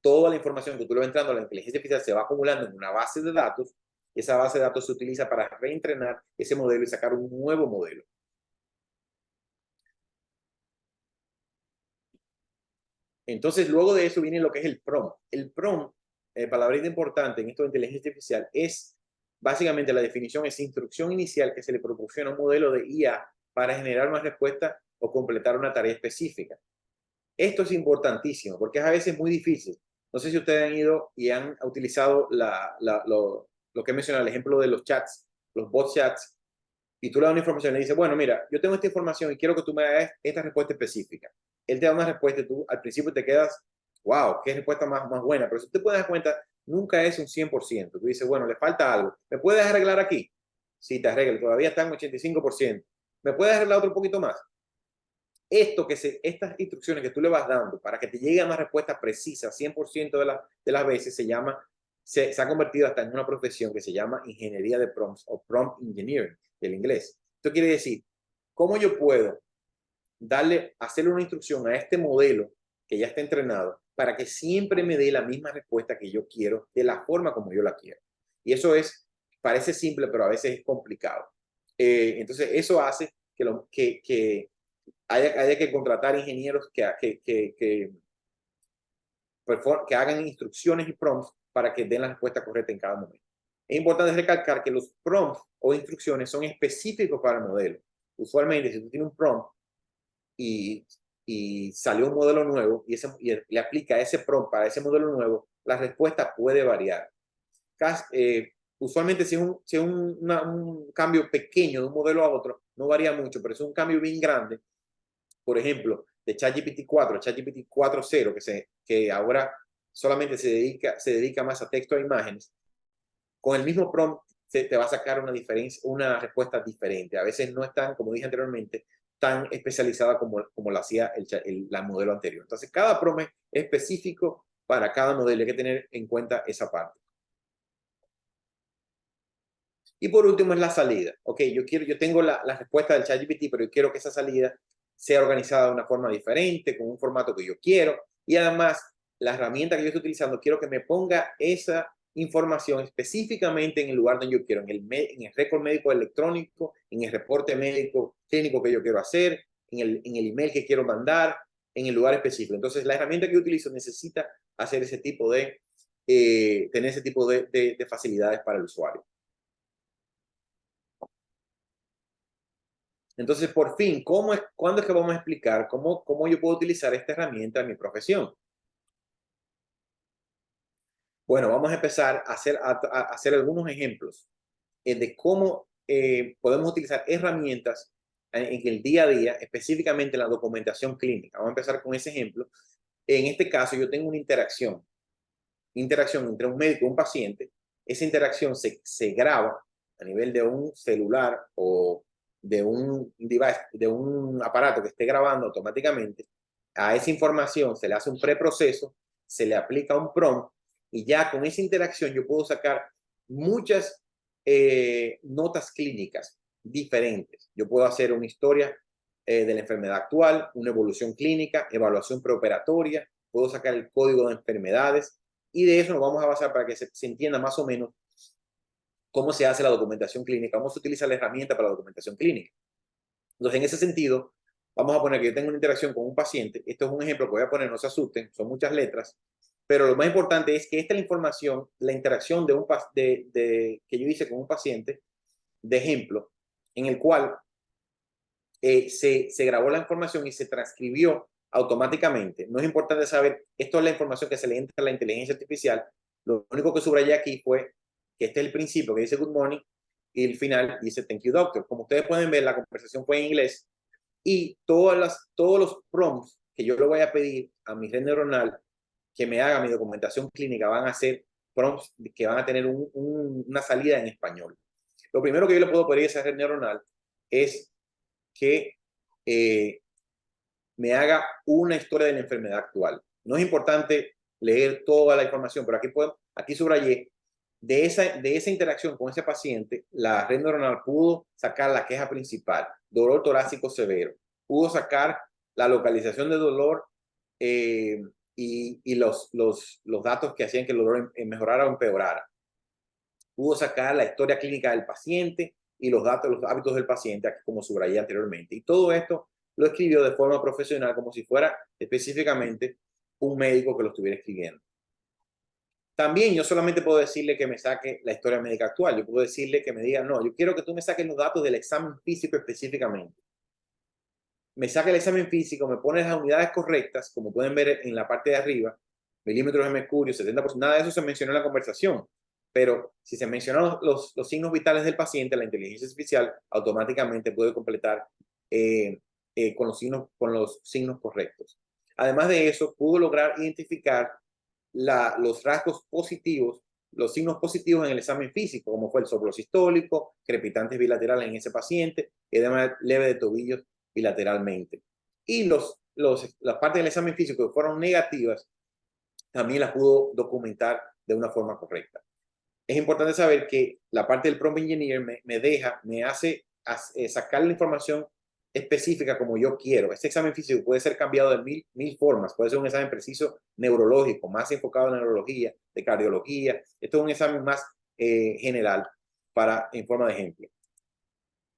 toda la información que tú le vas entrando a la inteligencia artificial se va acumulando en una base de datos, y esa base de datos se utiliza para reentrenar ese modelo y sacar un nuevo modelo. Entonces, luego de eso viene lo que es el prompt. El prompt, palabrita importante en esto de inteligencia artificial, es básicamente la definición, es instrucción inicial que se le proporciona a un modelo de IA para generar una respuesta o completar una tarea específica. Esto es importantísimo porque es a veces muy difícil. No sé si ustedes han ido y han utilizado lo que he mencionado, el ejemplo de los chats, los bot chats, y tú le das una información y le dices, bueno, mira, yo tengo esta información y quiero que tú me hagas esta respuesta específica. Él te da una respuesta y tú al principio te quedas, wow, qué respuesta más buena, pero si te puedes dar cuenta, nunca es un 100%. Tú dices, bueno, le falta algo. ¿Me puedes arreglar aquí? Sí, te arreglo, todavía está en 85%. ¿Me puedes arreglar otro poquito más? Estas instrucciones que tú le vas dando para que te llegue a una respuesta precisa 100% de las veces se ha convertido hasta en una profesión que se llama ingeniería de prompts o prompt engineering del inglés. Esto quiere decir, ¿cómo yo puedo hacerle una instrucción a este modelo que ya está entrenado para que siempre me dé la misma respuesta que yo quiero de la forma como yo la quiero? Y eso parece simple, pero a veces es complicado. Entonces, eso hace que haya que contratar ingenieros que hagan instrucciones y prompts para que den la respuesta correcta en cada momento. Es importante recalcar que los prompts o instrucciones son específicos para el modelo. Usualmente, si tú tienes un prompt y salió un modelo nuevo y le aplica ese prompt para ese modelo nuevo, la respuesta puede variar. Usualmente si es un cambio pequeño de un modelo a otro, no varía mucho, pero si es un cambio bien grande, por ejemplo, de ChatGPT 4 a ChatGPT 4.0, que ahora solamente se dedica más a texto e imágenes, con el mismo prompt te va a sacar una respuesta diferente. A veces no es tan, como dije anteriormente, tan especializada como lo hacía la modelo anterior. Entonces, cada prompt es específico para cada modelo. Hay que tener en cuenta esa parte. Y por último es la salida. Ok, yo tengo la respuesta del ChatGPT, pero yo quiero que esa salida sea organizada de una forma diferente, con un formato que yo quiero. Y además, la herramienta que yo estoy utilizando, quiero que me ponga esa información específicamente en el lugar donde yo quiero, en el récord médico electrónico, en el reporte médico clínico que yo quiero hacer, en el email que quiero mandar, en el lugar específico. Entonces, la herramienta que yo utilizo necesita hacer ese tipo de, tener ese tipo de facilidades para el usuario. Entonces, por fin, ¿cuándo es que vamos a explicar cómo yo puedo utilizar esta herramienta en mi profesión? Bueno, vamos a empezar a hacer algunos ejemplos de cómo podemos utilizar herramientas en el día a día, específicamente en la documentación clínica. Vamos a empezar con ese ejemplo. En este caso, yo tengo una interacción entre un médico y un paciente. Esa interacción se graba a nivel de un celular o de un device, de un aparato que esté grabando automáticamente. A esa información se le hace un preproceso, se le aplica un prompt y ya con esa interacción yo puedo sacar muchas notas clínicas diferentes. Yo puedo hacer una historia de la enfermedad actual, una evolución clínica, evaluación preoperatoria, puedo sacar el código de enfermedades y de eso nos vamos a basar para que se entienda más o menos cómo se hace la documentación clínica, cómo se utiliza la herramienta para la documentación clínica. Entonces, en ese sentido, vamos a poner que yo tengo una interacción con un paciente. Esto es un ejemplo que voy a poner, no se asusten, son muchas letras, pero lo más importante es que esta es la información, la interacción que yo hice con un paciente, de ejemplo, en el cual se grabó la información y se transcribió automáticamente. No es importante saber, esto es la información que se le entra a la inteligencia artificial. Lo único que subrayé aquí fue que este es el principio que dice good morning y el final dice thank you doctor. Como ustedes pueden ver, la conversación fue en inglés y todos los prompts que yo le voy a pedir a mi red neuronal que me haga mi documentación clínica van a ser prompts que van a tener una salida en español. Lo primero que yo le puedo pedir a esa red neuronal es que me haga una historia de la enfermedad actual. No es importante leer toda la información, pero aquí subrayé, de esa interacción con ese paciente, la red neuronal pudo sacar la queja principal, dolor torácico severo, pudo sacar la localización de dolor y los datos que hacían que el dolor mejorara o empeorara. Pudo sacar la historia clínica del paciente y los datos, los hábitos del paciente, aquí como subrayé anteriormente. Y todo esto lo escribió de forma profesional, como si fuera específicamente un médico que lo estuviera escribiendo. También yo solamente puedo decirle que me saque la historia médica actual. Yo puedo decirle que me diga, no, yo quiero que tú me saques los datos del examen físico específicamente. Me saque el examen físico, me pone las unidades correctas, como pueden ver en la parte de arriba, milímetros de mercurio, 70%, nada de eso se mencionó en la conversación. Pero si se mencionan los signos vitales del paciente, la inteligencia artificial automáticamente puede completar con los signos correctos. Además de eso, pudo lograr identificar los rasgos positivos, los signos positivos en el examen físico, como fue el soplo sistólico, crepitantes bilaterales en ese paciente, edema leve de tobillos bilateralmente. Y las partes del examen físico que fueron negativas, también las pudo documentar de una forma correcta. Es importante saber que la parte del prompt engineer me hace sacar la información específica como yo quiero. Este examen físico puede ser cambiado de mil formas. Puede ser un examen preciso neurológico, más enfocado en neurología, de cardiología. Esto es un examen más general en forma de ejemplo.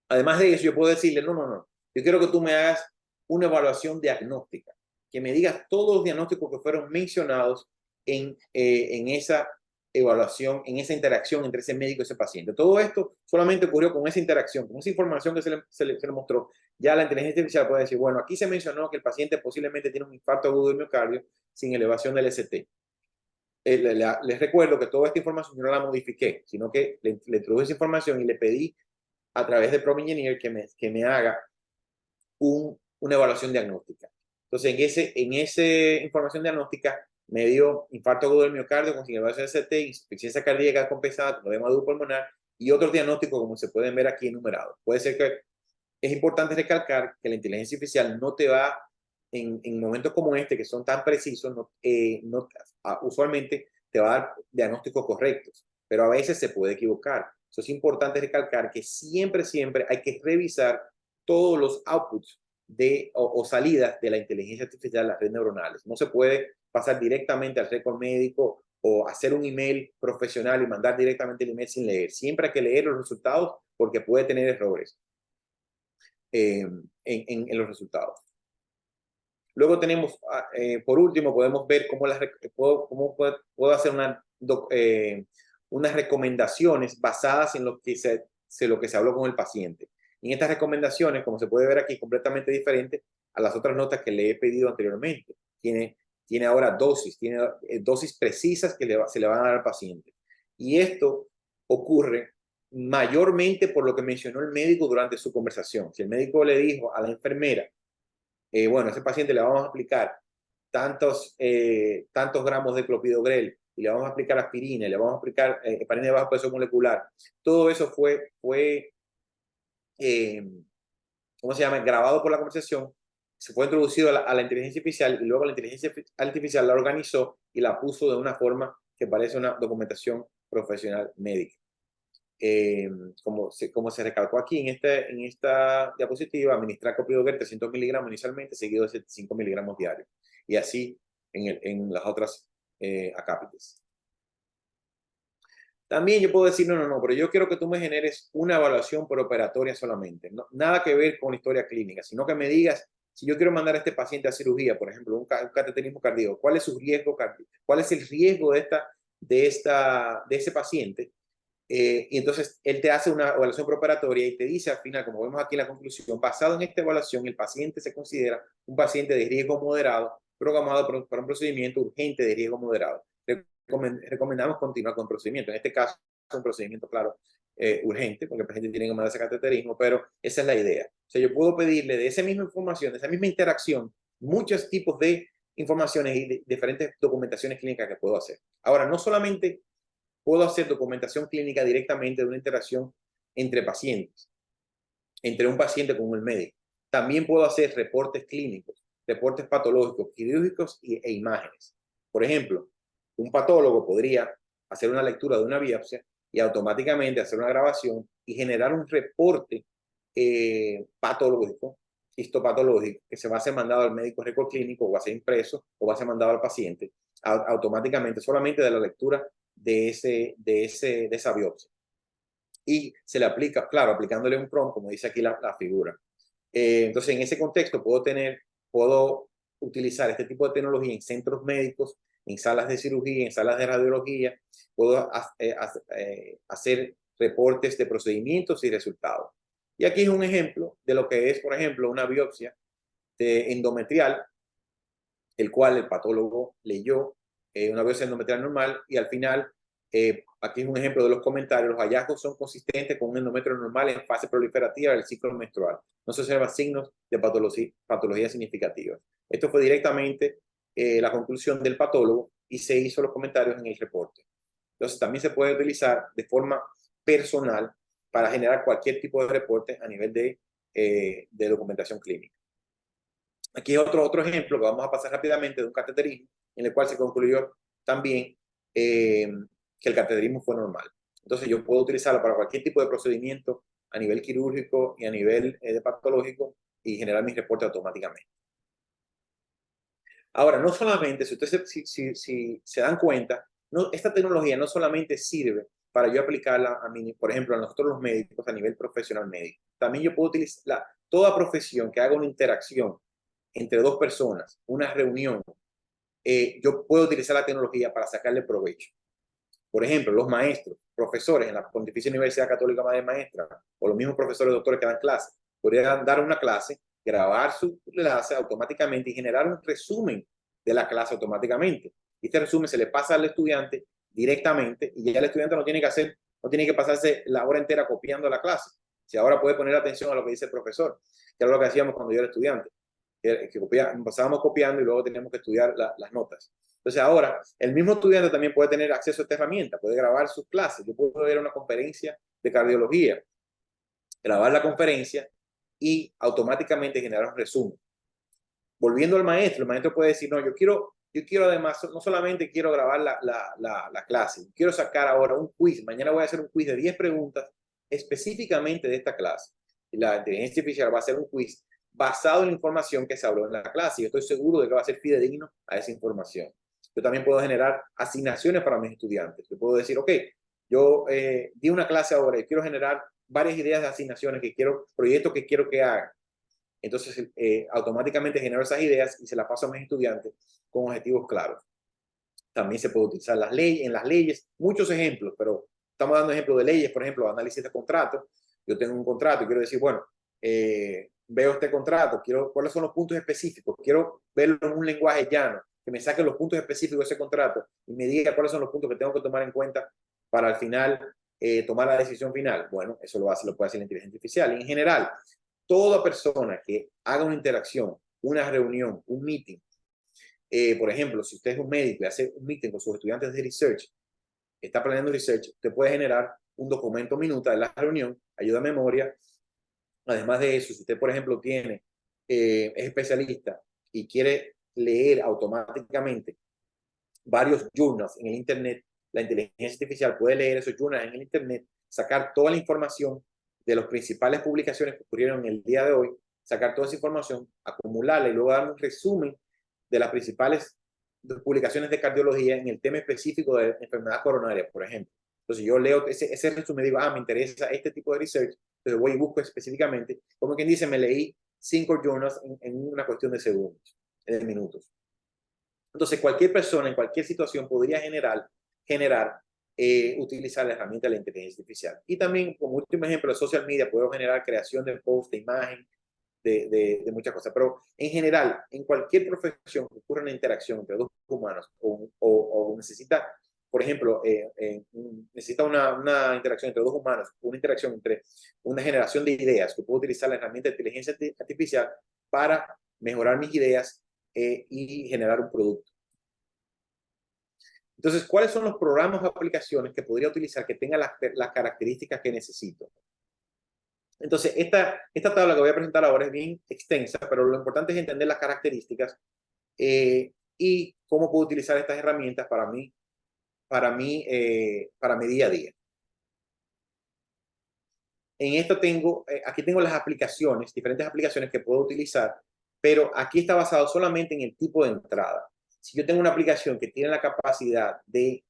Además de eso, yo puedo decirle, no. Yo quiero que tú me hagas una evaluación diagnóstica, que me digas todos los diagnósticos que fueron mencionados en esa evaluación, en esa interacción entre ese médico y ese paciente. Todo esto solamente ocurrió con esa interacción, con esa información que se le mostró. Ya la inteligencia artificial puede decir, bueno, aquí se mencionó que el paciente posiblemente tiene un infarto agudo del miocardio sin elevación del ST. Les recuerdo que toda esta información yo no la modifiqué, sino que le introduje esa información y le pedí a través de Prompt Engineer que me haga una evaluación diagnóstica. Entonces, en esa información diagnóstica me dio infarto agudo del miocardio con elevación de ST, insuficiencia cardíaca compensada, edema pulmonar y otros diagnósticos como se pueden ver aquí enumerados. Puede ser que es importante recalcar que la inteligencia artificial no te va, en momentos como este, que son tan precisos, usualmente te va a dar diagnósticos correctos, pero a veces se puede equivocar. Eso es importante recalcar que siempre hay que revisar todos los outputs o salidas de la inteligencia artificial, las redes neuronales. No se puede pasar directamente al récord médico o hacer un email profesional y mandar directamente el email sin leer. Siempre hay que leer los resultados porque puede tener errores en los resultados. Luego tenemos, por último, podemos ver cómo, puedo hacer unas recomendaciones basadas en lo que se habló con el paciente. Y en estas recomendaciones, como se puede ver aquí, completamente diferente a las otras notas que le he pedido anteriormente. Tiene ahora dosis, tiene dosis precisas que se le van a dar al paciente. Y esto ocurre mayormente por lo que mencionó el médico durante su conversación. Si el médico le dijo a la enfermera, bueno, a ese paciente le vamos a aplicar tantos gramos de clopidogrel y le vamos a aplicar aspirina, y le vamos a aplicar heparina de bajo peso molecular. Todo eso fue ¿cómo se llama? Grabado por la conversación, se fue introducido a la inteligencia artificial y luego la inteligencia artificial la organizó y la puso de una forma que parece una documentación profesional médica. Como se recalcó aquí en esta diapositiva, administrar clopidogrel 300 miligramos inicialmente, seguido de 75 miligramos diarios. Y así en las otras acápites. También yo puedo decir, no, pero yo quiero que tú me generes una evaluación preoperatoria solamente. No, nada que ver con historia clínica, sino que me digas, si yo quiero mandar a este paciente a cirugía, por ejemplo, un cateterismo cardíaco, ¿cuál es su riesgo cardíaco? ¿Cuál es el riesgo de ese paciente? Y entonces él te hace una evaluación preoperatoria y te dice al final, como vemos aquí en la conclusión, basado en esta evaluación, el paciente se considera un paciente de riesgo moderado, programado para un procedimiento urgente de riesgo moderado. Recomendamos continuar con el procedimiento. En este caso, un procedimiento, claro, urgente, porque el paciente tiene que mandarse cateterismo, pero esa es la idea. O sea, yo puedo pedirle de esa misma información, de esa misma interacción, muchos tipos de informaciones y diferentes documentaciones clínicas que puedo hacer. Ahora, no solamente puedo hacer documentación clínica directamente de una interacción entre pacientes, entre un paciente con el médico. También puedo hacer reportes clínicos, reportes patológicos, quirúrgicos e imágenes. Por ejemplo, un patólogo podría hacer una lectura de una biopsia y automáticamente hacer una grabación y generar un reporte patológico, histopatológico, que se va a ser mandado al médico récord clínico, o va a ser impreso, o va a ser mandado al paciente automáticamente, solamente de la lectura de esa biopsia. Y se le aplica, claro, aplicándole un prompt, como dice aquí la figura. Entonces, en ese contexto puedo utilizar este tipo de tecnología en centros médicos, en salas de cirugía, en salas de radiología. Puedo hacer reportes de procedimientos y resultados. Y aquí es un ejemplo de lo que es, por ejemplo, una biopsia endometrial, el cual el patólogo leyó una biopsia endometrial normal y al final, aquí es un ejemplo de los comentarios, los hallazgos son consistentes con un endometrio normal en fase proliferativa del ciclo menstrual. No se observan signos de patología significativa. Esto fue directamente la conclusión del patólogo y se hizo los comentarios en el reporte. Entonces también se puede utilizar de forma personal para generar cualquier tipo de reporte a nivel de documentación clínica. Aquí es otro ejemplo que vamos a pasar rápidamente de un cateterismo en el cual se concluyó también que el cateterismo fue normal. Entonces yo puedo utilizarlo para cualquier tipo de procedimiento a nivel quirúrgico y a nivel de patológico y generar mis reportes automáticamente. Ahora, no solamente, si ustedes si se dan cuenta, esta tecnología no solamente sirve para yo aplicarla por ejemplo, a nosotros los médicos a nivel profesional médico. También yo puedo utilizar toda profesión que haga una interacción entre dos personas, una reunión, yo puedo utilizar la tecnología para sacarle provecho. Por ejemplo, los maestros, profesores en la Pontificia Universidad Católica Madre Maestra, o los mismos profesores doctores que dan clases, podrían dar una clase, grabar su clase automáticamente y generar un resumen de la clase automáticamente. Y este resumen se le pasa al estudiante directamente y ya el estudiante no tiene que pasarse la hora entera copiando la clase. Si ahora puede poner atención a lo que dice el profesor, que era lo que hacíamos cuando yo era estudiante, que pasábamos copiando y luego teníamos que estudiar las notas. Entonces ahora, el mismo estudiante también puede tener acceso a esta herramienta, puede grabar sus clases. Yo puedo ver una conferencia de cardiología, grabar la conferencia y automáticamente generar un resumen. Volviendo al maestro, el maestro puede decir, no, yo quiero además, no solamente quiero grabar la clase, quiero sacar ahora un quiz. Mañana voy a hacer un quiz de 10 preguntas específicamente de esta clase. Y la inteligencia artificial va a hacer un quiz basado en la información que se habló en la clase. Yo estoy seguro de que va a ser fidedigno a esa información. Yo también puedo generar asignaciones para mis estudiantes. Yo puedo decir, ok, yo di una clase ahora y quiero generar varias ideas de asignaciones que quiero, proyectos que quiero que hagan. Entonces, automáticamente genero esas ideas y se las paso a mis estudiantes con objetivos claros. También se puede utilizar las leyes, en las leyes, muchos ejemplos, pero estamos dando ejemplos de leyes, por ejemplo, análisis de contratos. Yo tengo un contrato y quiero decir, bueno, veo este contrato, cuáles son los puntos específicos, quiero verlo en un lenguaje llano, que me saque los puntos específicos de ese contrato y me diga cuáles son los puntos que tengo que tomar en cuenta para al final tomar la decisión final. Bueno, eso lo puede hacer la inteligencia artificial. En general, toda persona que haga una interacción, una reunión, un meeting, por ejemplo, si usted es un médico y hace un meeting con sus estudiantes de research, está planeando research, usted puede generar un documento minuta de la reunión, ayuda a memoria. Además de eso, si usted, por ejemplo, es especialista y quiere leer automáticamente varios journals en el Internet, la inteligencia artificial puede leer esos journals en el Internet, sacar toda la información de las principales publicaciones que ocurrieron en el día de hoy, sacar toda esa información, acumularla y luego dar un resumen de las principales publicaciones de cardiología en el tema específico de enfermedad coronaria, por ejemplo. Entonces yo leo ese resumen y digo, me interesa este tipo de research, entonces voy y busco específicamente, como quien dice, me leí 5 journals en una cuestión de segundos, de minutos. Entonces cualquier persona en cualquier situación podría utilizar la herramienta de la inteligencia artificial. Y también, como último ejemplo, de social media, puedo generar creación de post, de imagen, de muchas cosas. Pero en general, en cualquier profesión que ocurra una interacción entre dos humanos o necesita, por ejemplo, necesita una interacción entre dos humanos, una interacción entre una generación de ideas, que puedo utilizar la herramienta de inteligencia artificial para mejorar mis ideas y generar un producto. Entonces, ¿cuáles son los programas o aplicaciones que podría utilizar que tengan las características que necesito? Entonces, esta tabla que voy a presentar ahora es bien extensa, pero lo importante es entender las características y cómo puedo utilizar estas herramientas para mi día a día. En esto aquí tengo las aplicaciones, diferentes aplicaciones que puedo utilizar, pero aquí está basado solamente en el tipo de entrada. Si yo tengo una aplicación que tiene la capacidad de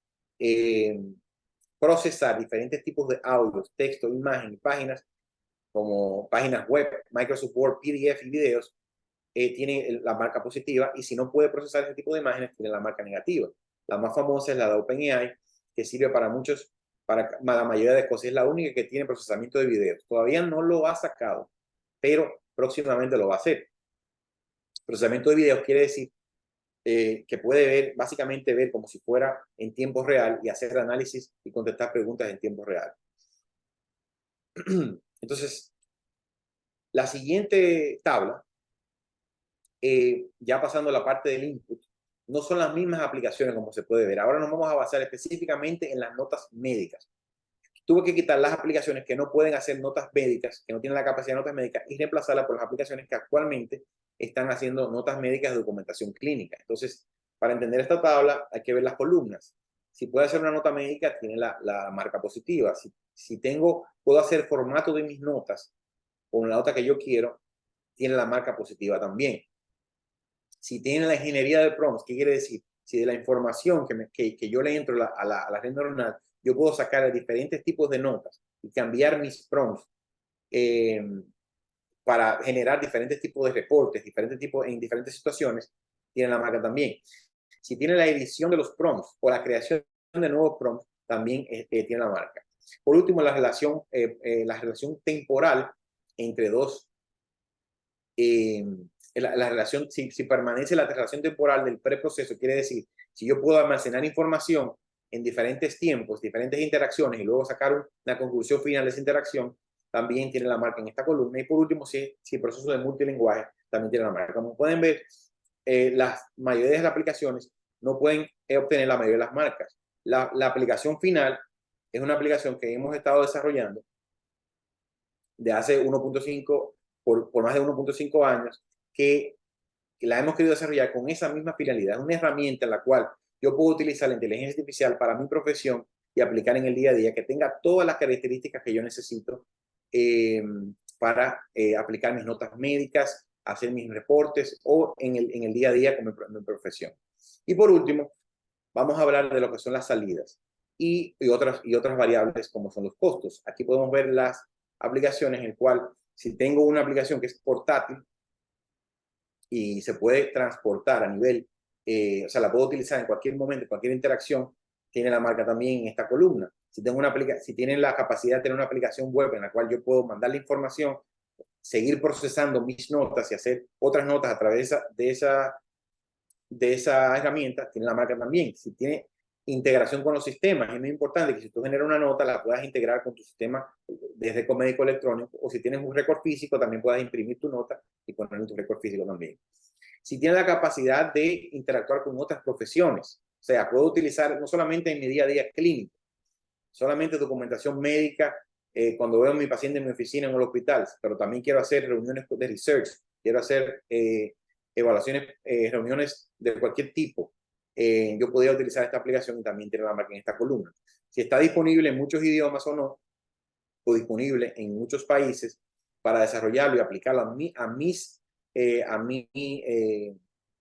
procesar diferentes tipos de audios, texto, imagen y páginas, como páginas web, Microsoft Word, PDF y videos, tiene la marca positiva, y si no puede procesar ese tipo de imágenes, tiene la marca negativa. La más famosa es la de OpenAI, que sirve para la mayoría de cosas. Es la única que tiene procesamiento de videos. Todavía no lo ha sacado, pero próximamente lo va a hacer. Procesamiento de videos quiere decir que puede básicamente ver como si fuera en tiempo real y hacer análisis y contestar preguntas en tiempo real. Entonces, la siguiente tabla, ya pasando a la parte del input, no son las mismas aplicaciones como se puede ver. Ahora nos vamos a basar específicamente en las notas médicas. Tuve que quitar las aplicaciones que no pueden hacer notas médicas, que no tienen la capacidad de notas médicas, y reemplazarlas por las aplicaciones que actualmente están haciendo notas médicas de documentación clínica. Entonces, para entender esta tabla hay que ver las columnas. Si puedo hacer una nota médica, tiene la marca positiva. Si puedo hacer formato de mis notas con la nota que yo quiero, tiene la marca positiva también. Si tiene la ingeniería de prompts, ¿qué quiere decir? Si de la información que yo le entro a la red neuronal, yo puedo sacar diferentes tipos de notas y cambiar mis prompts para generar diferentes tipos de reportes, en diferentes situaciones, tiene la marca también. Si tiene la edición de los prompts o la creación de nuevos prompts, también tiene la marca. Por último, la relación temporal entre dos, la relación, si permanece la relación temporal del preproceso, quiere decir, si yo puedo almacenar información en diferentes tiempos, diferentes interacciones, y luego sacar una conclusión final de esa interacción, también tiene la marca en esta columna. Y por último, si el proceso de multilingüaje también tiene la marca. Como pueden ver, las mayoría de las aplicaciones no pueden obtener la mayoría de las marcas. La aplicación final es una aplicación que hemos estado desarrollando de hace 1.5, por más de 1.5 años, que la hemos querido desarrollar con esa misma finalidad. Es una herramienta en la cual yo puedo utilizar la inteligencia artificial para mi profesión y aplicar en el día a día, que tenga todas las características que yo necesito para aplicar mis notas médicas, hacer mis reportes o en el día a día con mi profesión. Y por último, vamos a hablar de lo que son las salidas y otras variables como son los costos. Aquí podemos ver las aplicaciones en el cual si tengo una aplicación que es portátil y se puede transportar a nivel, o sea, la puedo utilizar en cualquier momento, en cualquier interacción, tiene la marca también en esta columna. Si tienen la capacidad de tener una aplicación web en la cual yo puedo mandar la información, seguir procesando mis notas y hacer otras notas a través de esa herramienta, tiene la marca también. Si tiene integración con los sistemas, es muy importante que si tú generas una nota, la puedas integrar con tu sistema de récord médico electrónico, o si tienes un récord físico, también puedas imprimir tu nota y poner en tu récord físico también. Si tienes la capacidad de interactuar con otras profesiones, o sea, puedo utilizar no solamente en mi día a día clínico, solamente documentación médica, cuando veo a mi paciente en mi oficina en el hospital, pero también quiero hacer reuniones de research, quiero hacer evaluaciones, reuniones de cualquier tipo. Yo podría utilizar esta aplicación y también tener la marca en esta columna. Si está disponible en muchos idiomas o no, o disponible en muchos países para desarrollarlo y aplicarlo a mi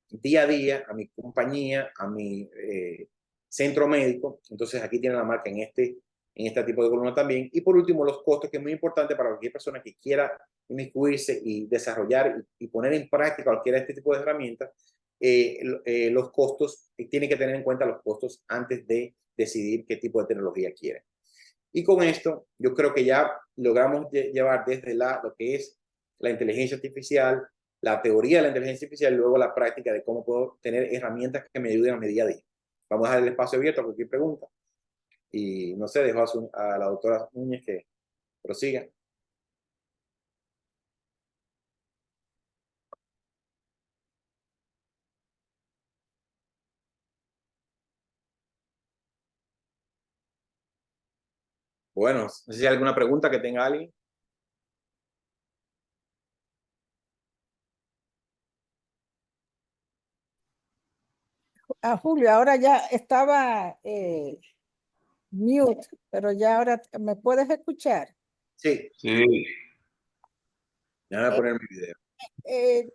día a día, a mi compañía, a mi centro médico. Entonces aquí tiene la marca en este tipo de columna también. Y por último, los costos, que es muy importante para cualquier persona que quiera inmiscuirse y desarrollar y poner en práctica cualquiera de este tipo de herramientas. Los costos, tiene que tener en cuenta los costos antes de decidir qué tipo de tecnología quiere. Y con esto, yo creo que ya logramos llevar desde lo que es la inteligencia artificial, la teoría de la inteligencia artificial, y luego la práctica de cómo puedo tener herramientas que me ayuden a mi día a día. Vamos a dejar el espacio abierto a cualquier pregunta. Y no sé, dejo a la doctora Núñez que prosiga. Bueno, no sé si hay alguna pregunta que tenga alguien. Julio, ahora ya estaba mute, pero ya ahora me puedes escuchar. Sí, Sí, ya voy a poner mi video. Eh,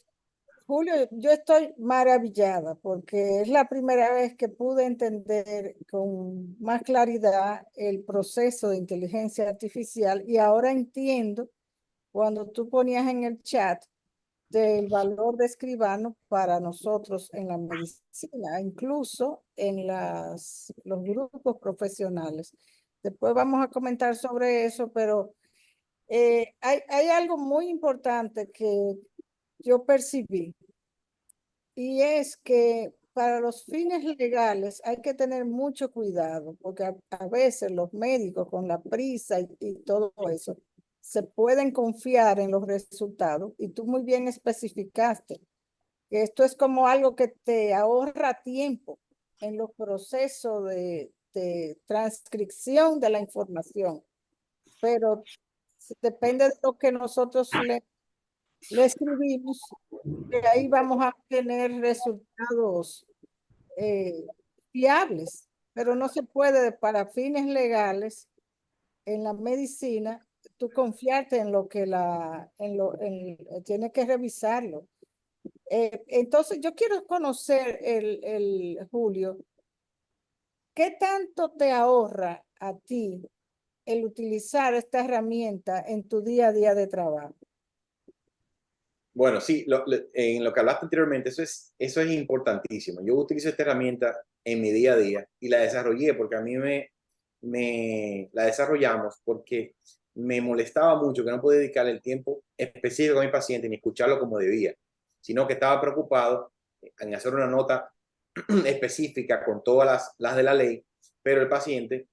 Julio, yo estoy maravillada porque es la primera vez que pude entender con más claridad el proceso de inteligencia artificial, y ahora entiendo cuando tú ponías en el chat del valor de escribano para nosotros en la medicina, incluso en los grupos profesionales. Después vamos a comentar sobre eso, pero hay algo muy importante que yo percibí, y es que para los fines legales hay que tener mucho cuidado, porque a veces los médicos con la prisa y todo eso se pueden confiar en los resultados, y tú muy bien especificaste que esto es como algo que te ahorra tiempo en los procesos de transcripción de la información, pero depende de lo que nosotros le escribimos, de ahí vamos a tener resultados eh, fiables, pero no se puede para fines legales en la medicina tú confiarte en lo que tiene que revisarlo. Entonces yo quiero conocer Julio, ¿qué tanto te ahorra a ti el utilizar esta herramienta en tu día a día de trabajo? Bueno, sí, en lo que hablaste anteriormente, eso es importantísimo. Yo utilizo esta herramienta en mi día a día y la desarrollé porque a mí la desarrollamos porque me molestaba mucho que no podía dedicarle el tiempo específico a mi paciente ni escucharlo como debía, sino que estaba preocupado en hacer una nota específica con todas las de la ley, pero el paciente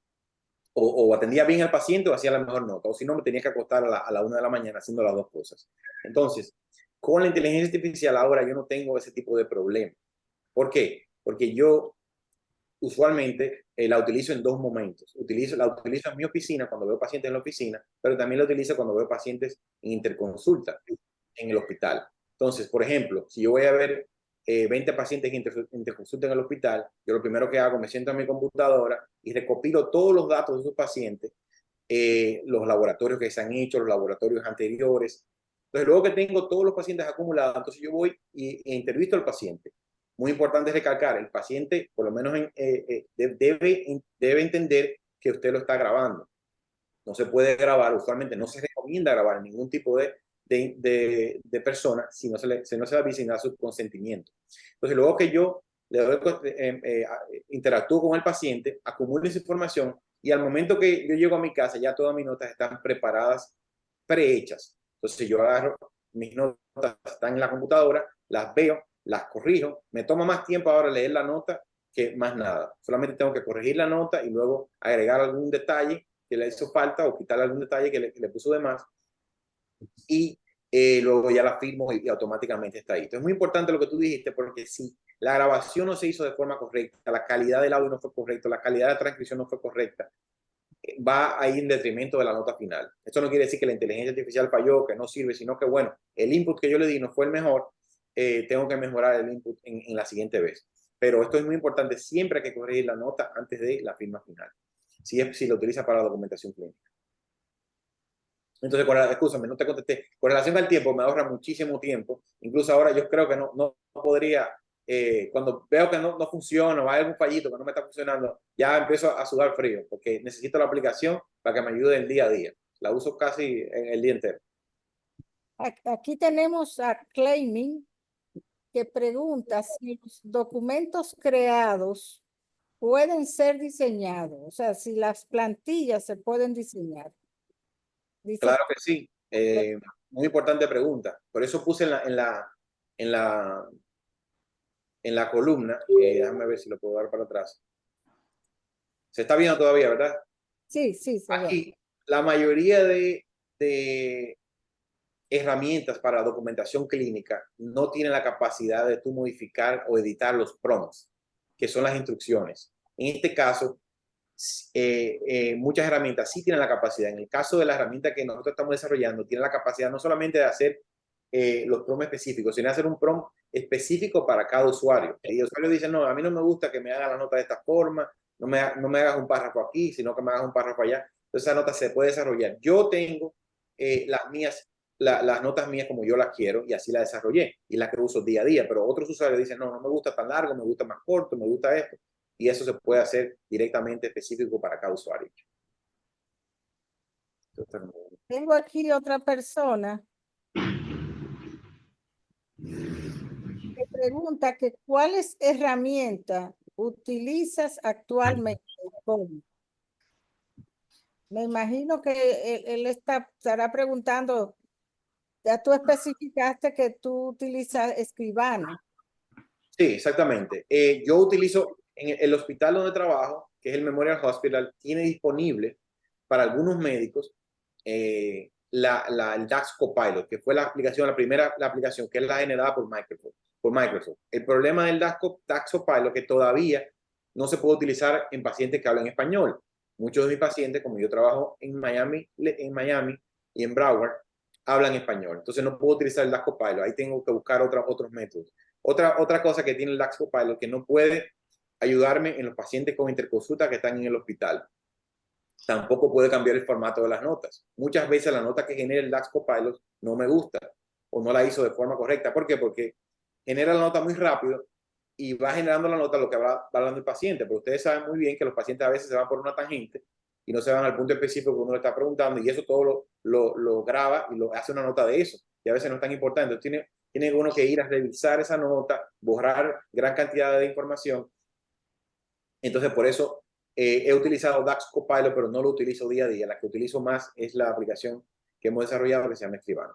o atendía bien al paciente o hacía la mejor nota, o si no me tenía que acostar a la 1 de la mañana haciendo las dos cosas. Entonces, con la inteligencia artificial ahora yo no tengo ese tipo de problema. ¿Por qué? Porque yo usualmente la utilizo en dos momentos. La utilizo en mi oficina cuando veo pacientes en la oficina, pero también la utilizo cuando veo pacientes en interconsulta en el hospital. Entonces, por ejemplo, si yo voy a ver 20 pacientes en interconsulta en el hospital, yo lo primero que hago, me siento en mi computadora y recopilo todos los datos de esos pacientes, los laboratorios que se han hecho, los laboratorios anteriores, Entonces, luego que tengo todos los pacientes acumulados, entonces yo voy e entrevisto al paciente. Muy importante recalcar, el paciente por lo menos debe entender que usted lo está grabando. No se puede grabar, usualmente no se recomienda grabar ningún tipo de persona si no se le avisa y da su consentimiento. Entonces, luego que yo le doy, interactúo con el paciente, acumulo esa información y al momento que yo llego a mi casa ya todas mis notas están preparadas, prehechas. Entonces yo agarro mis notas, están en la computadora, las veo, las corrijo. Me toma más tiempo ahora leer la nota que más nada. Solamente tengo que corregir la nota y luego agregar algún detalle que le hizo falta o quitar algún detalle que le puso de más y luego ya la firmo y automáticamente está ahí. Entonces es muy importante lo que tú dijiste porque si la grabación no se hizo de forma correcta, la calidad del audio no fue correcta, la calidad de la transcripción no fue correcta, va a ir en detrimento de la nota final. Esto no quiere decir que la inteligencia artificial falló, que no sirve, sino que bueno, el input que yo le di no fue el mejor, tengo que mejorar el input en la siguiente vez. Pero esto es muy importante, siempre hay que corregir la nota antes de la firma final, si lo utiliza para la documentación clínica. Entonces, escúchame, no te contesté. Con relación al tiempo, me ahorra muchísimo tiempo. Incluso ahora yo creo que no podría, cuando veo que no funciona o hay algún fallito que no me está funcionando, ya empiezo a sudar frío porque necesito la aplicación para que me ayude el día a día. La uso casi en el día entero. Aquí tenemos a Claiming que pregunta si los documentos creados pueden ser diseñados, o sea, si las plantillas se pueden diseñar. Dice, Claro que sí. Muy importante pregunta. Por eso puse en la, en la columna, déjame ver si lo puedo dar para atrás. Se está viendo todavía, ¿verdad? sí, se ve. Aquí, la mayoría de herramientas para documentación clínica no tienen la capacidad de tú modificar o editar los prompts, que son las instrucciones. En este caso, muchas herramientas sí tienen la capacidad. En el caso de la herramienta que nosotros estamos desarrollando, tiene la capacidad no solamente de hacer los prompts específicos, sino de hacer un prompt específico para cada usuario. Y el usuario dice, no, a mí no me gusta que me haga la nota de esta forma, no me hagas un párrafo aquí, sino que me hagas un párrafo allá. Entonces esa nota se puede desarrollar. Yo tengo las notas mías como yo las quiero y así las desarrollé y las que uso día a día, pero otros usuarios dicen, no me gusta tan largo, me gusta más corto, me gusta esto, y eso se puede hacer directamente específico para cada usuario. Tengo aquí otra persona que pregunta que cuáles herramientas utilizas actualmente. ¿Cómo? Me imagino que él estará preguntando, ya tú especificaste que tú utilizas Escribano. Sí, exactamente. Yo utilizo en el hospital donde trabajo, que es el Memorial Hospital, tiene disponible para algunos médicos el DAX Copilot, que fue la aplicación que es la generada por Microsoft. El problema del DAX Copilot es que todavía no se puede utilizar en pacientes que hablan español. Muchos de mis pacientes, como yo trabajo en Miami y en Broward, hablan español. Entonces no puedo utilizar el DAX Copilot. Ahí tengo que buscar otros métodos. Otra cosa que tiene el DAX Copilot que no puede ayudarme en los pacientes con interconsulta que están en el hospital. Tampoco puede cambiar el formato de las notas. Muchas veces la nota que genera el DAX Copilot no me gusta o no la hizo de forma correcta. ¿Por qué? Porque genera la nota muy rápido y va generando la nota lo que va hablando el paciente. Pero ustedes saben muy bien que los pacientes a veces se van por una tangente y no se van al punto específico que uno le está preguntando y eso todo lo graba y lo hace una nota de eso. Y a veces no es tan importante. Entonces tiene uno que ir a revisar esa nota, borrar gran cantidad de información. Entonces, por eso he utilizado DAX Copilot, pero no lo utilizo día a día. La que utilizo más es la aplicación que hemos desarrollado que se llama Escribano.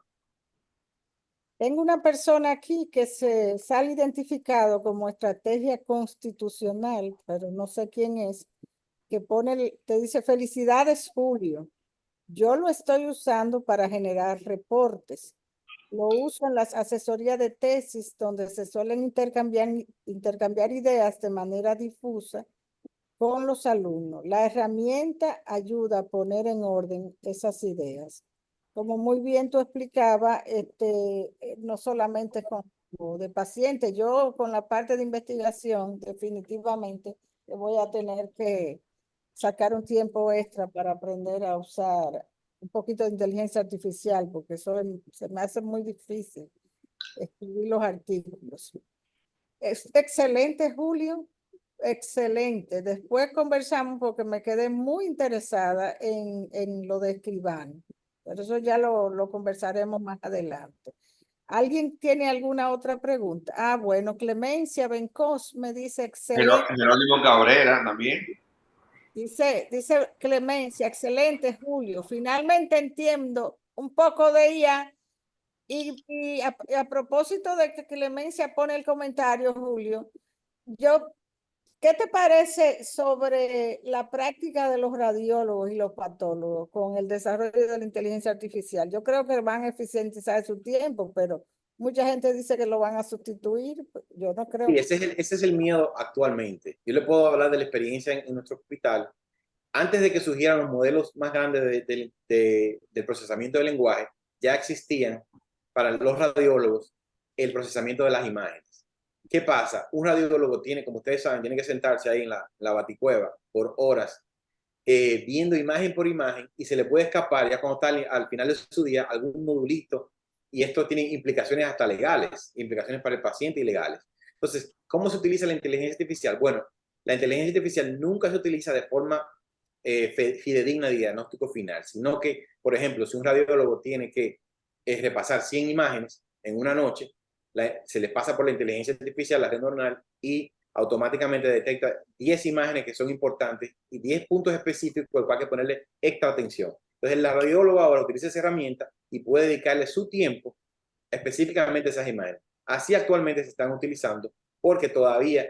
Tengo una persona aquí que se sale identificado como estrategia constitucional, pero no sé quién es, que te dice, felicidades, Julio. Yo lo estoy usando para generar reportes. Lo uso en las asesorías de tesis donde se suelen intercambiar ideas de manera difusa con los alumnos. La herramienta ayuda a poner en orden esas ideas. Como muy bien tú explicabas, no solamente de pacientes, yo con la parte de investigación definitivamente voy a tener que sacar un tiempo extra para aprender a usar un poquito de inteligencia artificial, porque eso se me hace muy difícil escribir los artículos. Es excelente, Julio, excelente. Después conversamos porque me quedé muy interesada en lo de escribano. Pero eso ya lo conversaremos más adelante. ¿Alguien tiene alguna otra pregunta? Ah, bueno, Clemencia Bencos me dice excelente. Jerónimo Cabrera también. Dice Clemencia, excelente, Julio. Finalmente entiendo un poco de IA. Y a propósito de que Clemencia pone el comentario, Julio, ¿qué te parece sobre la práctica de los radiólogos y los patólogos con el desarrollo de la inteligencia artificial? Yo creo que van a eficientizar su tiempo, pero mucha gente dice que lo van a sustituir. Yo no creo. Sí, ese es el miedo actualmente. Yo le puedo hablar de la experiencia en nuestro hospital. Antes de que surgieran los modelos más grandes del procesamiento del lenguaje, ya existían para los radiólogos el procesamiento de las imágenes. ¿Qué pasa? Un radiólogo tiene, como ustedes saben, tiene que sentarse ahí en la baticueva por horas, viendo imagen por imagen, y se le puede escapar ya cuando está al final de su día algún modulito, y esto tiene implicaciones hasta legales, implicaciones para el paciente y legales. Entonces, ¿cómo se utiliza la inteligencia artificial? Bueno, la inteligencia artificial nunca se utiliza de forma fidedigna de diagnóstico final, sino que, por ejemplo, si un radiólogo tiene que repasar 100 imágenes en una noche, se le pasa por la inteligencia artificial, la red neuronal, y automáticamente detecta 10 imágenes que son importantes y 10 puntos específicos por los cuales hay que ponerle extra atención. Entonces, la radióloga ahora utiliza esa herramienta y puede dedicarle su tiempo específicamente a esas imágenes. Así actualmente se están utilizando porque todavía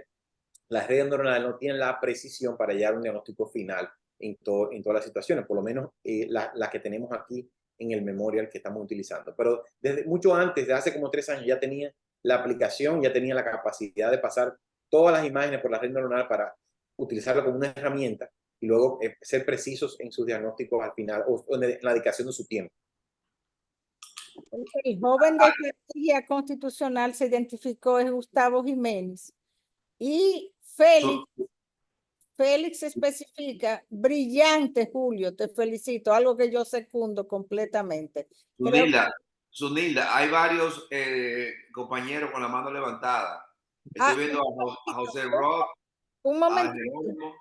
las redes neuronales no tienen la precisión para llegar a un diagnóstico final en todas las situaciones, por lo menos la que tenemos aquí en el memorial que estamos utilizando. Pero desde mucho antes, de hace como 3 años, ya tenía la aplicación, ya tenía la capacidad de pasar todas las imágenes por la red neuronal para utilizarlo como una herramienta y luego ser precisos en sus diagnósticos al final o en la dedicación de su tiempo. El joven de estrategia constitucional se identificó, es Gustavo Jiménez. Y Félix especifica, brillante, Julio, te felicito, algo que yo secundo completamente. Zunilda, hay varios compañeros con la mano levantada. Estoy viendo a José Roth, un a momento, Jerónimo.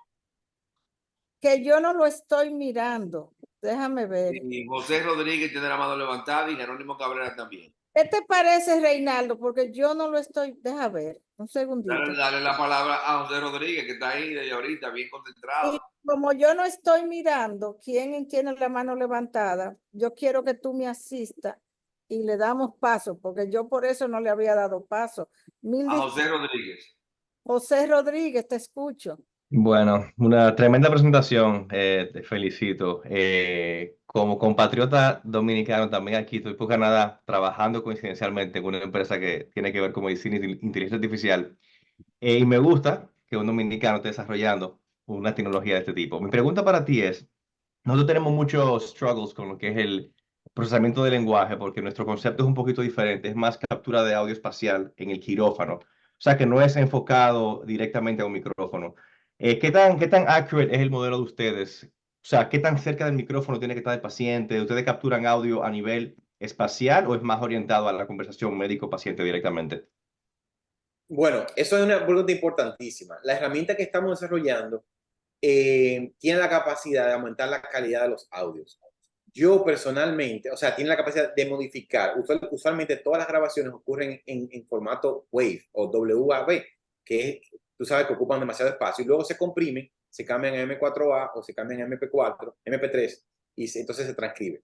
que yo no lo estoy mirando. Déjame ver. Y José Rodríguez tiene la mano levantada y Jerónimo Cabrera también. ¿Qué te parece, Reinaldo? Porque yo no lo estoy. Deja ver, un segundito. Dale la palabra a José Rodríguez, que está ahí desde ahorita, bien concentrado. Y como yo no estoy mirando quién tiene la mano levantada, yo quiero que tú me asistas y le damos paso, porque yo por eso no le había dado paso. A José Rodríguez. José Rodríguez, te escucho. Bueno, una tremenda presentación, te felicito. Como compatriota dominicano, también aquí estoy por Canadá trabajando coincidencialmente en una empresa que tiene que ver con medicina e inteligencia artificial. Y me gusta que un dominicano esté desarrollando una tecnología de este tipo. Mi pregunta para ti es, nosotros tenemos muchos struggles con lo que es el procesamiento del lenguaje, porque nuestro concepto es un poquito diferente, es más captura de audio espacial en el quirófano, o sea que no es enfocado directamente a un micrófono. ¿Qué tan accurate es el modelo de ustedes? O sea, ¿qué tan cerca del micrófono tiene que estar el paciente? ¿Ustedes capturan audio a nivel espacial o es más orientado a la conversación médico-paciente directamente? Bueno, eso es una pregunta importantísima. La herramienta que estamos desarrollando tiene la capacidad de aumentar la calidad de los audios. Yo personalmente, o sea, tiene la capacidad de modificar. Usualmente todas las grabaciones ocurren en formato WAV o WAV, que es, tú sabes que ocupan demasiado espacio y luego se comprimen, se cambian a M4A o se cambian a MP4, MP3 y entonces se transcribe.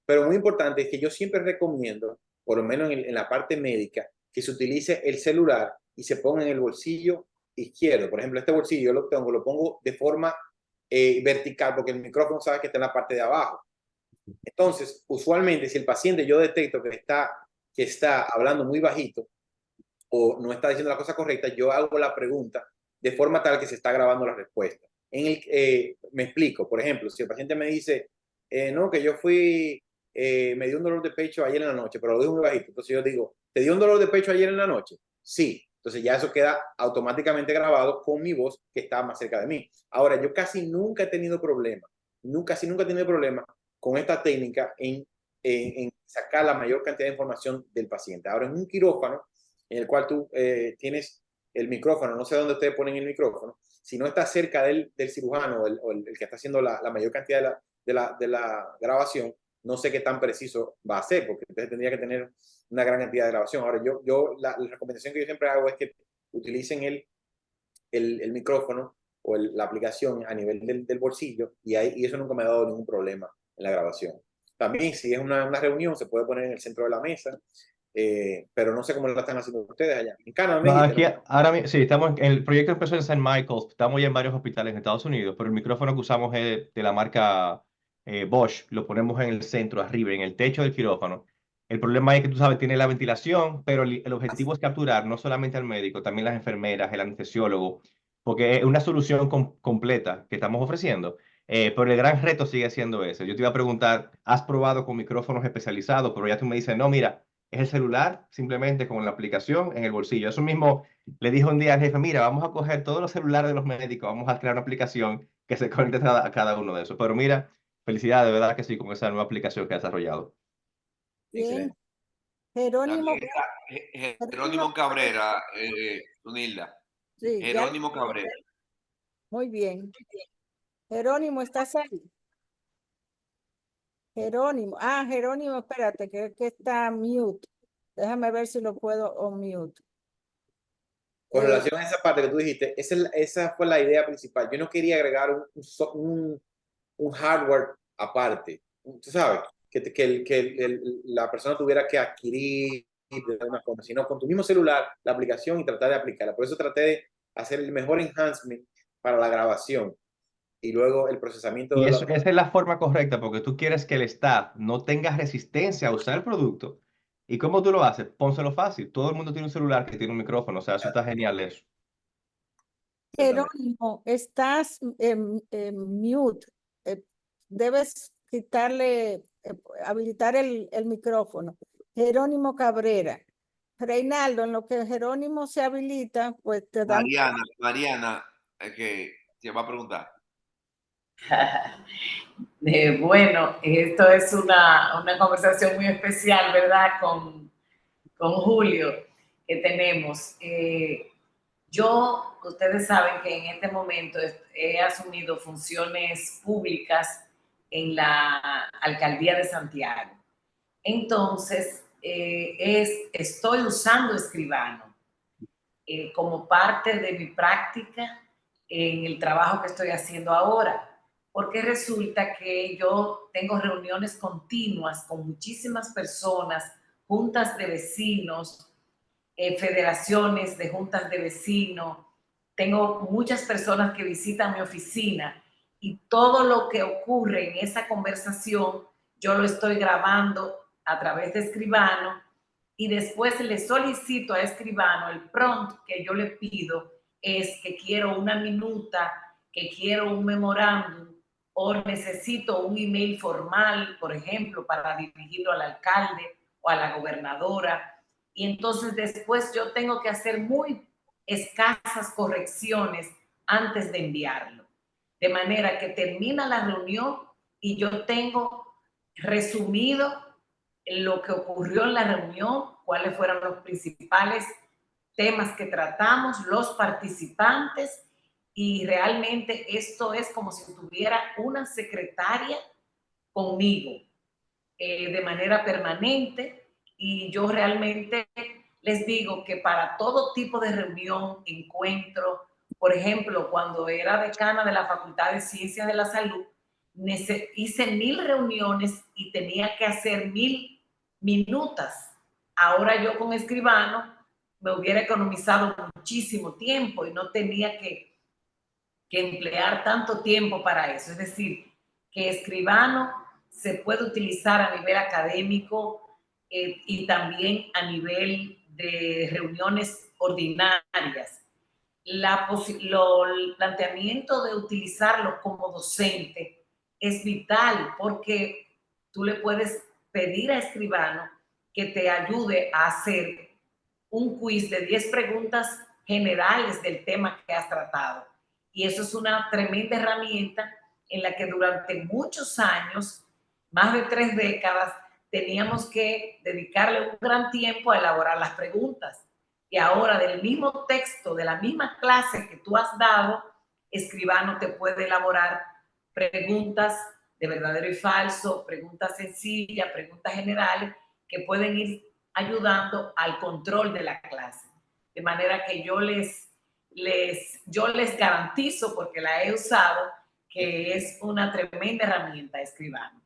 Pero muy importante es que yo siempre recomiendo, por lo menos en la parte médica, que se utilice el celular y se ponga en el bolsillo izquierdo. Por ejemplo, este bolsillo yo lo pongo de forma vertical porque el micrófono sabe que está en la parte de abajo. Entonces, usualmente, si el paciente yo detecto que está hablando muy bajito o no está diciendo la cosa correcta, yo hago la pregunta de forma tal que se está grabando la respuesta. Me explico, por ejemplo, si el paciente me dice, no, que yo me dio un dolor de pecho ayer en la noche, pero lo digo muy bajito, entonces yo digo, ¿te dio un dolor de pecho ayer en la noche? Sí. Entonces ya eso queda automáticamente grabado con mi voz que está más cerca de mí. Ahora, yo casi nunca he tenido problema, casi nunca he tenido problema con esta técnica en sacar la mayor cantidad de información del paciente. Ahora, en un quirófano, en el cual tú tienes el micrófono, no sé dónde ustedes ponen el micrófono, si no está cerca del cirujano o el que está haciendo la mayor cantidad de la grabación, no sé qué tan preciso va a ser, porque entonces tendría que tener una gran cantidad de grabación. Ahora, la recomendación que yo siempre hago es que utilicen el micrófono o la aplicación a nivel del bolsillo y eso nunca me ha dado ningún problema en la grabación. También si es una reunión se puede poner en el centro de la mesa, pero no sé cómo lo están haciendo ustedes allá. En Canadá me No, dijiste, aquí ¿no? ahora sí, estamos el proyecto empezó en St. Michael, estamos ya en varios hospitales en Estados Unidos, pero el micrófono que usamos es de la marca Bosch, lo ponemos en el centro, arriba, en el techo del quirófano. El problema es que tú sabes, tiene la ventilación, pero el objetivo es capturar no solamente al médico, también las enfermeras, el anestesiólogo, porque es una solución completa que estamos ofreciendo. Pero el gran reto sigue siendo ese. Yo te iba a preguntar, ¿has probado con micrófonos especializados? Pero ya tú me dices, no, mira, es el celular, simplemente con la aplicación en el bolsillo. Eso mismo le dije un día al jefe, mira, vamos a coger todos los celulares de los médicos, vamos a crear una aplicación que se conecte a cada uno de esos. Pero mira, felicidades, de verdad que sí, con esa nueva aplicación que has desarrollado. Bien. Excelente. Jerónimo, También está Jerónimo, Jerónimo Cabrera, Nilda. sí, ya, Jerónimo Cabrera. muy bien. Jerónimo, ¿estás ahí? Jerónimo, Jerónimo, espérate, que está mute. Déjame ver si lo puedo unmute. Con relación a esa parte que tú dijiste, esa fue la idea principal. Yo no quería agregar un hardware aparte, tú sabes, la persona tuviera que adquirir de alguna forma, sino con tu mismo celular la aplicación y tratar de aplicarla. Por eso traté de hacer el mejor enhancement para la grabación y luego el procesamiento Y de eso, la... esa es la forma correcta, porque tú quieres que el staff no tenga resistencia a usar el producto. ¿Y cómo tú lo haces? Pónselo fácil. Todo el mundo tiene un celular que tiene un micrófono, o sea, eso está genial eso. Exactamente. Jerónimo, estás en mute. Eh, Debes quitarle, habilitar el micrófono. Jerónimo Cabrera. Reinaldo, en lo que Jerónimo se habilita, pues te damos. Mariana, que te va a preguntar. Bueno, esto es una conversación muy especial, ¿verdad? Con Julio que tenemos. Ustedes saben que en este momento he asumido funciones públicas en la Alcaldía de Santiago. Entonces, estoy usando Escribano como parte de mi práctica en el trabajo que estoy haciendo ahora, porque resulta que yo tengo reuniones continuas con muchísimas personas, juntas de vecinos, federaciones de juntas de vecinos, tengo muchas personas que visitan mi oficina y todo lo que ocurre en esa conversación yo lo estoy grabando a través de Escribano y después le solicito a Escribano el prompt que yo le pido es que quiero una minuta, que quiero un memorándum o necesito un email formal, por ejemplo, para dirigirlo al alcalde o a la gobernadora. Y entonces después yo tengo que hacer muy escasas correcciones antes de enviarlo. De manera que termina la reunión y yo tengo resumido lo que ocurrió en la reunión, cuáles fueron los principales temas que tratamos, los participantes, y realmente esto es como si tuviera una secretaria conmigo de manera permanente, y yo realmente les digo que para todo tipo de reunión, encuentro, por ejemplo, cuando era decana de la Facultad de Ciencias de la Salud, hice 1000 reuniones y tenía que hacer 1000 minutas. Ahora yo con Escribano me hubiera economizado muchísimo tiempo y no tenía que emplear tanto tiempo para eso. Es decir, que Escribano se puede utilizar a nivel académico y también a nivel de reuniones ordinarias. El planteamiento de utilizarlo como docente es vital porque tú le puedes pedir a Escribano que te ayude a hacer un quiz de 10 preguntas generales del tema que has tratado. Y eso es una tremenda herramienta en la que durante muchos años más de 3 décadas, teníamos que dedicarle un gran tiempo a elaborar las preguntas. Y ahora del mismo texto, de la misma clase que tú has dado, Escribano te puede elaborar preguntas de verdadero y falso, preguntas sencillas, preguntas generales, que pueden ir ayudando al control de la clase. De manera que yo les garantizo, porque la he usado, que es una tremenda herramienta, Escribano.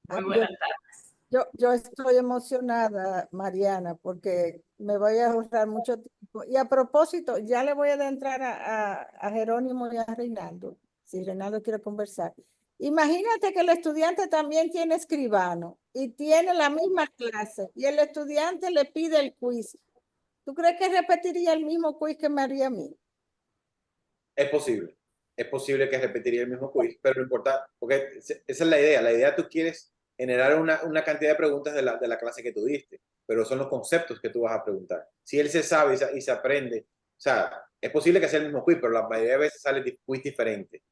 Muy buenas tardes. Yo estoy emocionada, Mariana, porque me voy a ahorrar mucho tiempo. Y a propósito, ya le voy a adentrar a Jerónimo y a Reinaldo, si Reinaldo quiere conversar. Imagínate que el estudiante también tiene Escribano y tiene la misma clase y el estudiante le pide el quiz. ¿Tú crees que repetiría el mismo quiz que me haría a mí? Es posible que repetiría el mismo quiz, pero lo importante, porque esa es la idea tú quieres generar una cantidad de preguntas de la clase que tú diste, pero son los conceptos que tú vas a preguntar. Si él se sabe y se aprende, o sea, es posible que sea el mismo quiz, pero la mayoría de veces sale quiz diferente.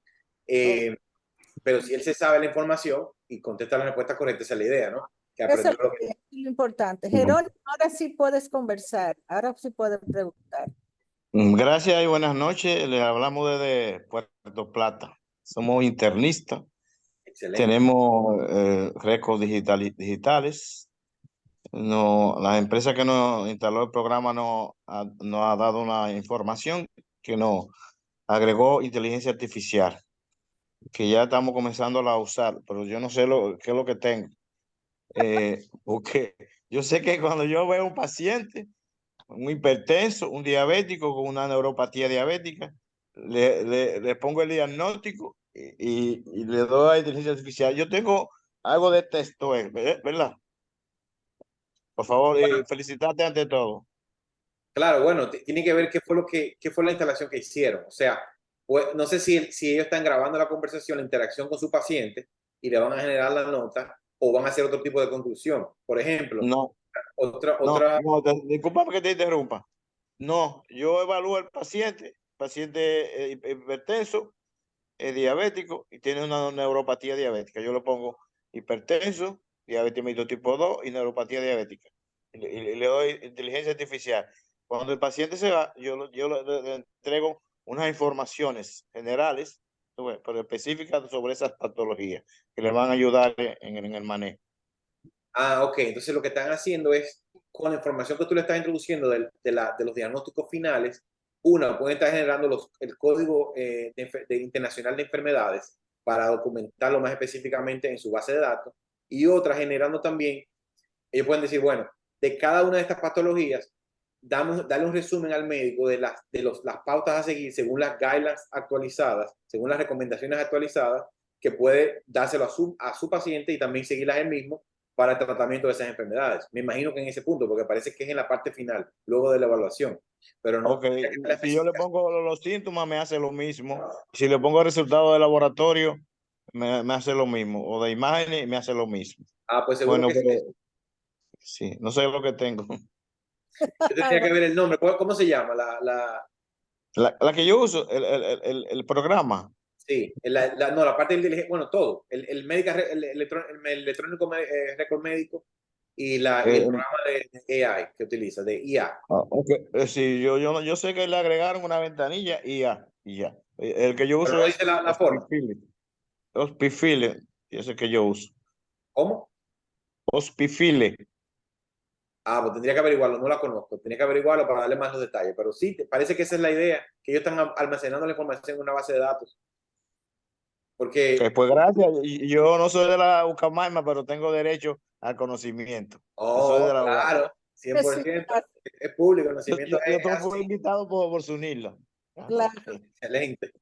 Pero si él se sabe la información y contesta la respuesta correcta, esa es la idea, ¿no? Que Eso es lo que... lo importante. Jerónimo, ahora sí puedes conversar, ahora sí puedes preguntar. Gracias y buenas noches. Le hablamos desde Puerto Plata. Somos internistas. Excelente. Tenemos récords digitales. No, la empresa que nos instaló el programa nos ha dado una información que nos agregó inteligencia artificial, que ya estamos comenzando a usar, pero yo no sé qué es lo que tengo. Porque yo sé que cuando yo veo un paciente, un hipertenso, un diabético con una neuropatía diabética, le pongo el diagnóstico y le doy a inteligencia artificial. Yo tengo algo de texto, ¿verdad? Por favor, felicitarte ante todo. Claro, bueno, tiene que ver qué fue la instalación que hicieron. O sea, pues, no sé si ellos están grabando la conversación, la interacción con su paciente y le van a generar la nota o van a hacer otro tipo de conclusión. Por ejemplo, No, discúlpame que te interrumpa. No, yo evalúo al paciente hipertenso, diabético y tiene una neuropatía diabética. Yo le pongo hipertenso, diabetes mellitus tipo 2 y neuropatía diabética. Y le doy inteligencia artificial. Cuando el paciente se va, yo le entrego unas informaciones generales, pero específicas sobre esas patologías que le van a ayudar en el manejo. Ah, ok. Entonces lo que están haciendo es, con la información que tú le estás introduciendo de los diagnósticos finales, una, pueden estar generando el código internacional de enfermedades para documentarlo más específicamente en su base de datos, y otra generando también, ellos pueden decir, bueno, de cada una de estas patologías, darle un resumen al médico de las pautas a seguir según las guidelines actualizadas, según las recomendaciones actualizadas, que puede dárselo a su paciente y también seguirlas él mismo para el tratamiento de esas enfermedades. Me imagino que en ese punto, porque parece que es en la parte final, luego de la evaluación. Pero no. Ok, si yo le pongo los síntomas, me hace lo mismo. Si le pongo el resultado de laboratorio, me hace lo mismo. O de imágenes, me hace lo mismo. Ah, pues seguro Bueno, que pero, sí, no sé lo que tengo. yo tendría que ver el nombre. ¿Cómo se llama? La que yo uso, el programa. Sí, no, la parte del bueno, todo. El electrónico récord médico y el programa de AI que utiliza, de IA. Okay. Sí, yo sé que le agregaron una ventanilla y ya. El que yo uso Pero no es dice la forma. Hospifile, ese que yo uso. ¿Cómo? Hospifile. Ah, pues tendría que averiguarlo, no la conozco. Tendría que averiguarlo para darle más los detalles. Pero sí, parece que esa es la idea, que ellos están almacenando la información en una base de datos. Porque... Pues gracias. Yo no soy de la Ucamaima, pero tengo derecho al conocimiento. Yo soy de la claro, 100%. Es público, el conocimiento yo es fui invitado por Sunilda. Claro. Excelente.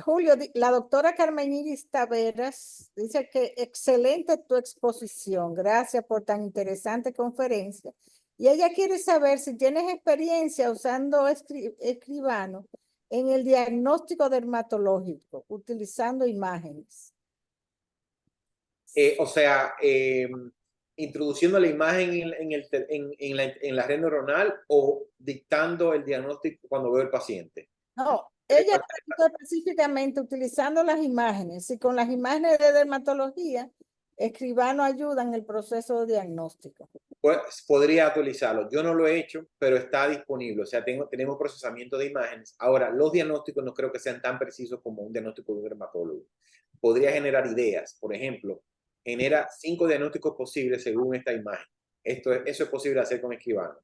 Julio, la doctora Carmen Iris Taveras dice que excelente tu exposición, gracias por tan interesante conferencia. Y ella quiere saber si tienes experiencia usando Escribano en el diagnóstico dermatológico, utilizando imágenes. O sea, introduciendo la imagen en la red neuronal o dictando el diagnóstico cuando veo el paciente. No, ella preguntó específicamente utilizando las imágenes, si con las imágenes de dermatología Escribano ayuda en el proceso de diagnóstico. Pues podría actualizarlo. Yo no lo he hecho, pero está disponible. O sea, tenemos procesamiento de imágenes. Ahora, los diagnósticos no creo que sean tan precisos como un diagnóstico de un dermatólogo. Podría generar ideas. Por ejemplo, genera 5 diagnósticos posibles según esta imagen. Eso es posible hacer con Escribano.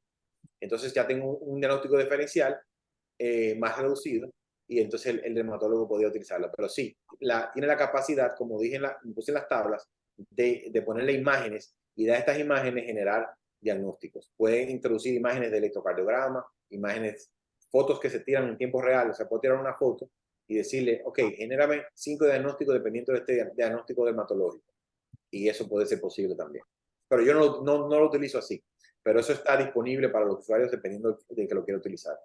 Entonces ya tengo un diagnóstico diferencial más reducido y entonces el dermatólogo podría utilizarlo. Pero sí, tiene la capacidad, como dije, puse en las tablas, de ponerle imágenes y de estas imágenes generar diagnósticos. Pueden introducir imágenes de electrocardiograma, imágenes, fotos que se tiran en tiempo real. O sea, puedo tirar una foto y decirle, ok, genérame 5 diagnósticos dependiendo de este diagnóstico dermatológico. Y eso puede ser posible también. Pero yo no lo utilizo así. Pero eso está disponible para los usuarios dependiendo de que lo quiera utilizar.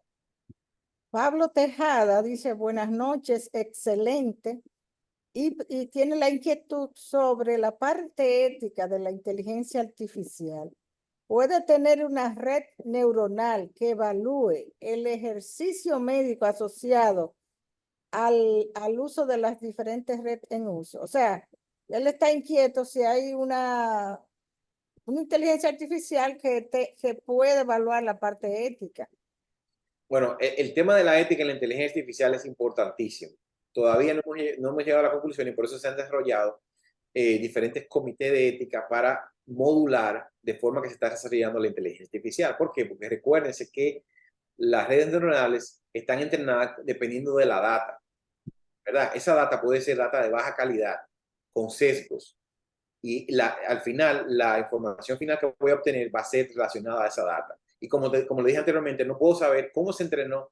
Pablo Tejada dice, buenas noches, excelente. Y tiene la inquietud sobre la parte ética de la inteligencia artificial. ¿Puede tener una red neuronal que evalúe el ejercicio médico asociado al uso de las diferentes redes en uso? O sea, él está inquieto si hay una inteligencia artificial que puede evaluar la parte ética. Bueno, el tema de la ética en la inteligencia artificial es importantísimo. Todavía no hemos llegado a la conclusión y por eso se han desarrollado diferentes comités de ética para modular de forma que se está desarrollando la inteligencia artificial. ¿Por qué? Porque recuérdense que las redes neuronales están entrenadas dependiendo de la data, ¿verdad? Esa data puede ser data de baja calidad, con sesgos, y al final la información final que voy a obtener va a ser relacionada a esa data. Y como le dije anteriormente, no puedo saber cómo se entrenó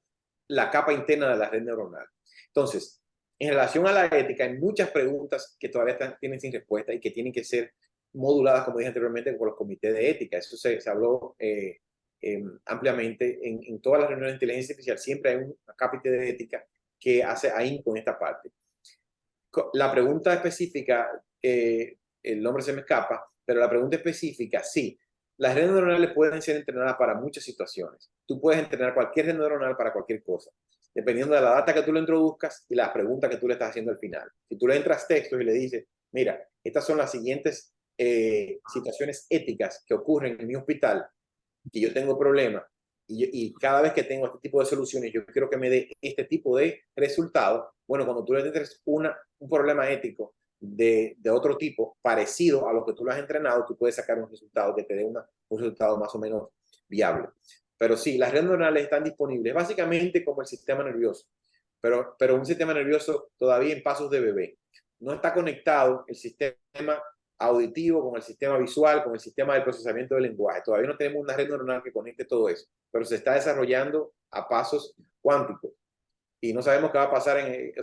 la capa interna de la red neuronal. Entonces, en relación a la ética, hay muchas preguntas que todavía tienen sin respuesta y que tienen que ser moduladas, como dije anteriormente, por los comités de ética. Eso se habló ampliamente en todas las reuniones de inteligencia artificial. Siempre hay un comité de ética que hace ahí con esta parte. La pregunta específica, el nombre se me escapa, pero la pregunta específica, sí, las redes neuronales pueden ser entrenadas para muchas situaciones. Tú puedes entrenar cualquier red neuronal para cualquier cosa, dependiendo de la data que tú le introduzcas y las preguntas que tú le estás haciendo al final. Si tú le entras textos y le dices, mira, estas son las siguientes situaciones éticas que ocurren en mi hospital, que yo tengo problemas, y cada vez que tengo este tipo de soluciones, yo quiero que me dé este tipo de resultado. Bueno, cuando tú le entres un problema ético de otro tipo, parecido a lo que tú lo has entrenado, tú puedes sacar un resultado que te dé un resultado más o menos viable. Pero sí, las redes neuronales están disponibles, básicamente como el sistema nervioso, pero un sistema nervioso todavía en pasos de bebé. No está conectado el sistema auditivo, con el sistema visual, con el sistema de procesamiento del lenguaje. Todavía no tenemos una red neuronal que conecte todo eso, pero se está desarrollando a pasos cuánticos y no sabemos qué va a pasar en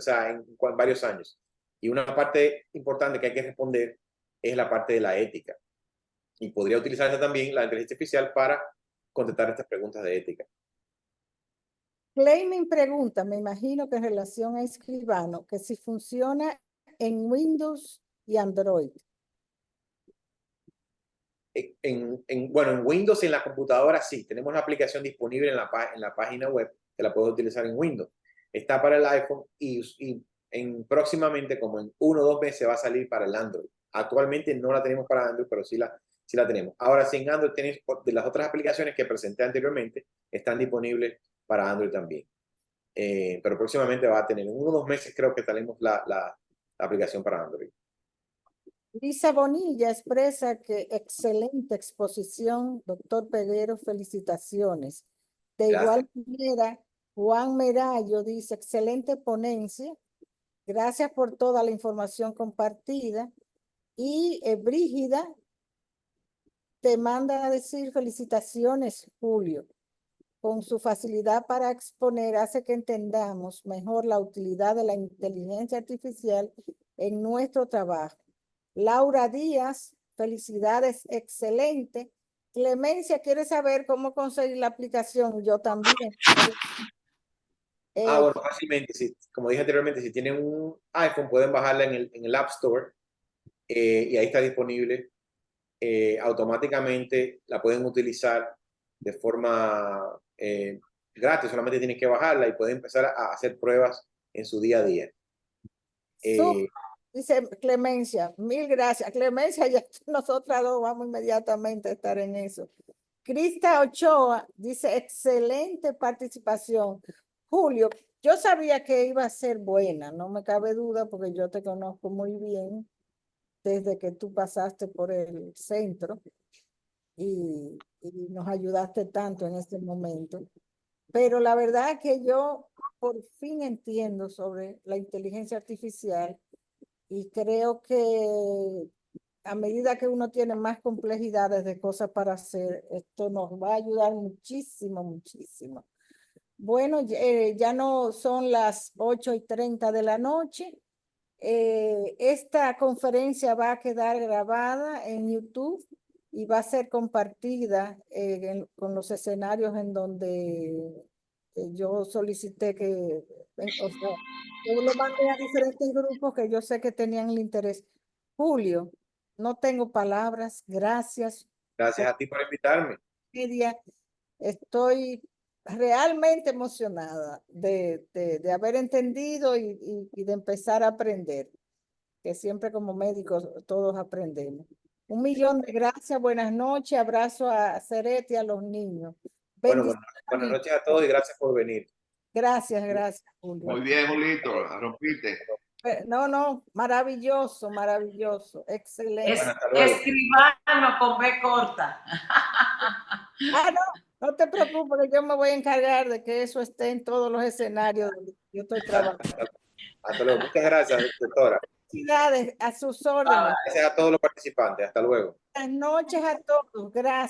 varios años. Y una parte importante que hay que responder es la parte de la ética. Y podría utilizarse también la inteligencia artificial para contestar estas preguntas de ética. Claiming pregunta, me imagino que en relación a Escribano, que si funciona en Windows y Android. Bueno, en Windows y en la computadora sí, tenemos la aplicación disponible en la página web, que la puedes utilizar en Windows. Está para el iPhone y próximamente, como en 1 o 2 meses, va a salir para el Android. Actualmente no la tenemos para Android, pero sí la tenemos. Ahora, si en Android tenéis de las otras aplicaciones que presenté anteriormente, están disponibles para Android también. Pero próximamente va a tener, en 1 o 2 meses creo que tenemos la aplicación para Android. Lisa Bonilla expresa que excelente exposición, doctor Peguero, felicitaciones. De Gracias. igual manera, Juan Merayo dice, excelente ponencia, gracias por toda la información compartida. Y Brígida te manda a decir felicitaciones, Julio. Con su facilidad para exponer hace que entendamos mejor la utilidad de la inteligencia artificial en nuestro trabajo. Laura Díaz, felicidades, excelente. Clemencia quiere saber cómo conseguir la aplicación. Yo también. Bueno, fácilmente, sí. Como dije anteriormente, si tienen un iPhone, pueden bajarla en el App Store y ahí está disponible. Automáticamente la pueden utilizar de forma gratis, solamente tienen que bajarla y pueden empezar a hacer pruebas en su día a día. Dice Clemencia, mil gracias. Clemencia, ya nosotras dos vamos inmediatamente a estar en eso. Crista Ochoa dice, excelente participación. Julio, yo sabía que iba a ser buena, no me cabe duda porque yo te conozco muy bien desde que tú pasaste por el centro y nos ayudaste tanto en este momento. Pero la verdad es que yo por fin entiendo sobre la inteligencia artificial y creo que a medida que uno tiene más complejidades de cosas para hacer, esto nos va a ayudar muchísimo, muchísimo. Bueno, ya no son las 8:30 de la noche. Esta conferencia va a quedar grabada en YouTube y va a ser compartida con los escenarios en donde yo solicité que, o sea, yo lo mandé a diferentes grupos que yo sé que tenían el interés. Julio, no tengo palabras, gracias. Gracias a ti por invitarme. Lidia, estoy realmente emocionada de haber entendido y de empezar a aprender, que siempre como médicos todos aprendemos. 1.000.000 de gracias, buenas noches, abrazo a Ceret y a los niños. Bueno, Bendiciones. buenas noches a todos y gracias por venir. Gracias, Julio. Muy bien, Julito, la rompiste. No, maravilloso, maravilloso, excelente. Es Bueno, hasta luego. escribano con B corta. No te preocupes, que yo me voy a encargar de que eso esté en todos los escenarios donde yo estoy trabajando. Hasta luego. Muchas gracias, doctora. Felicidades, a sus órdenes. Gracias a todos los participantes. Hasta luego. Buenas noches a todos. Gracias.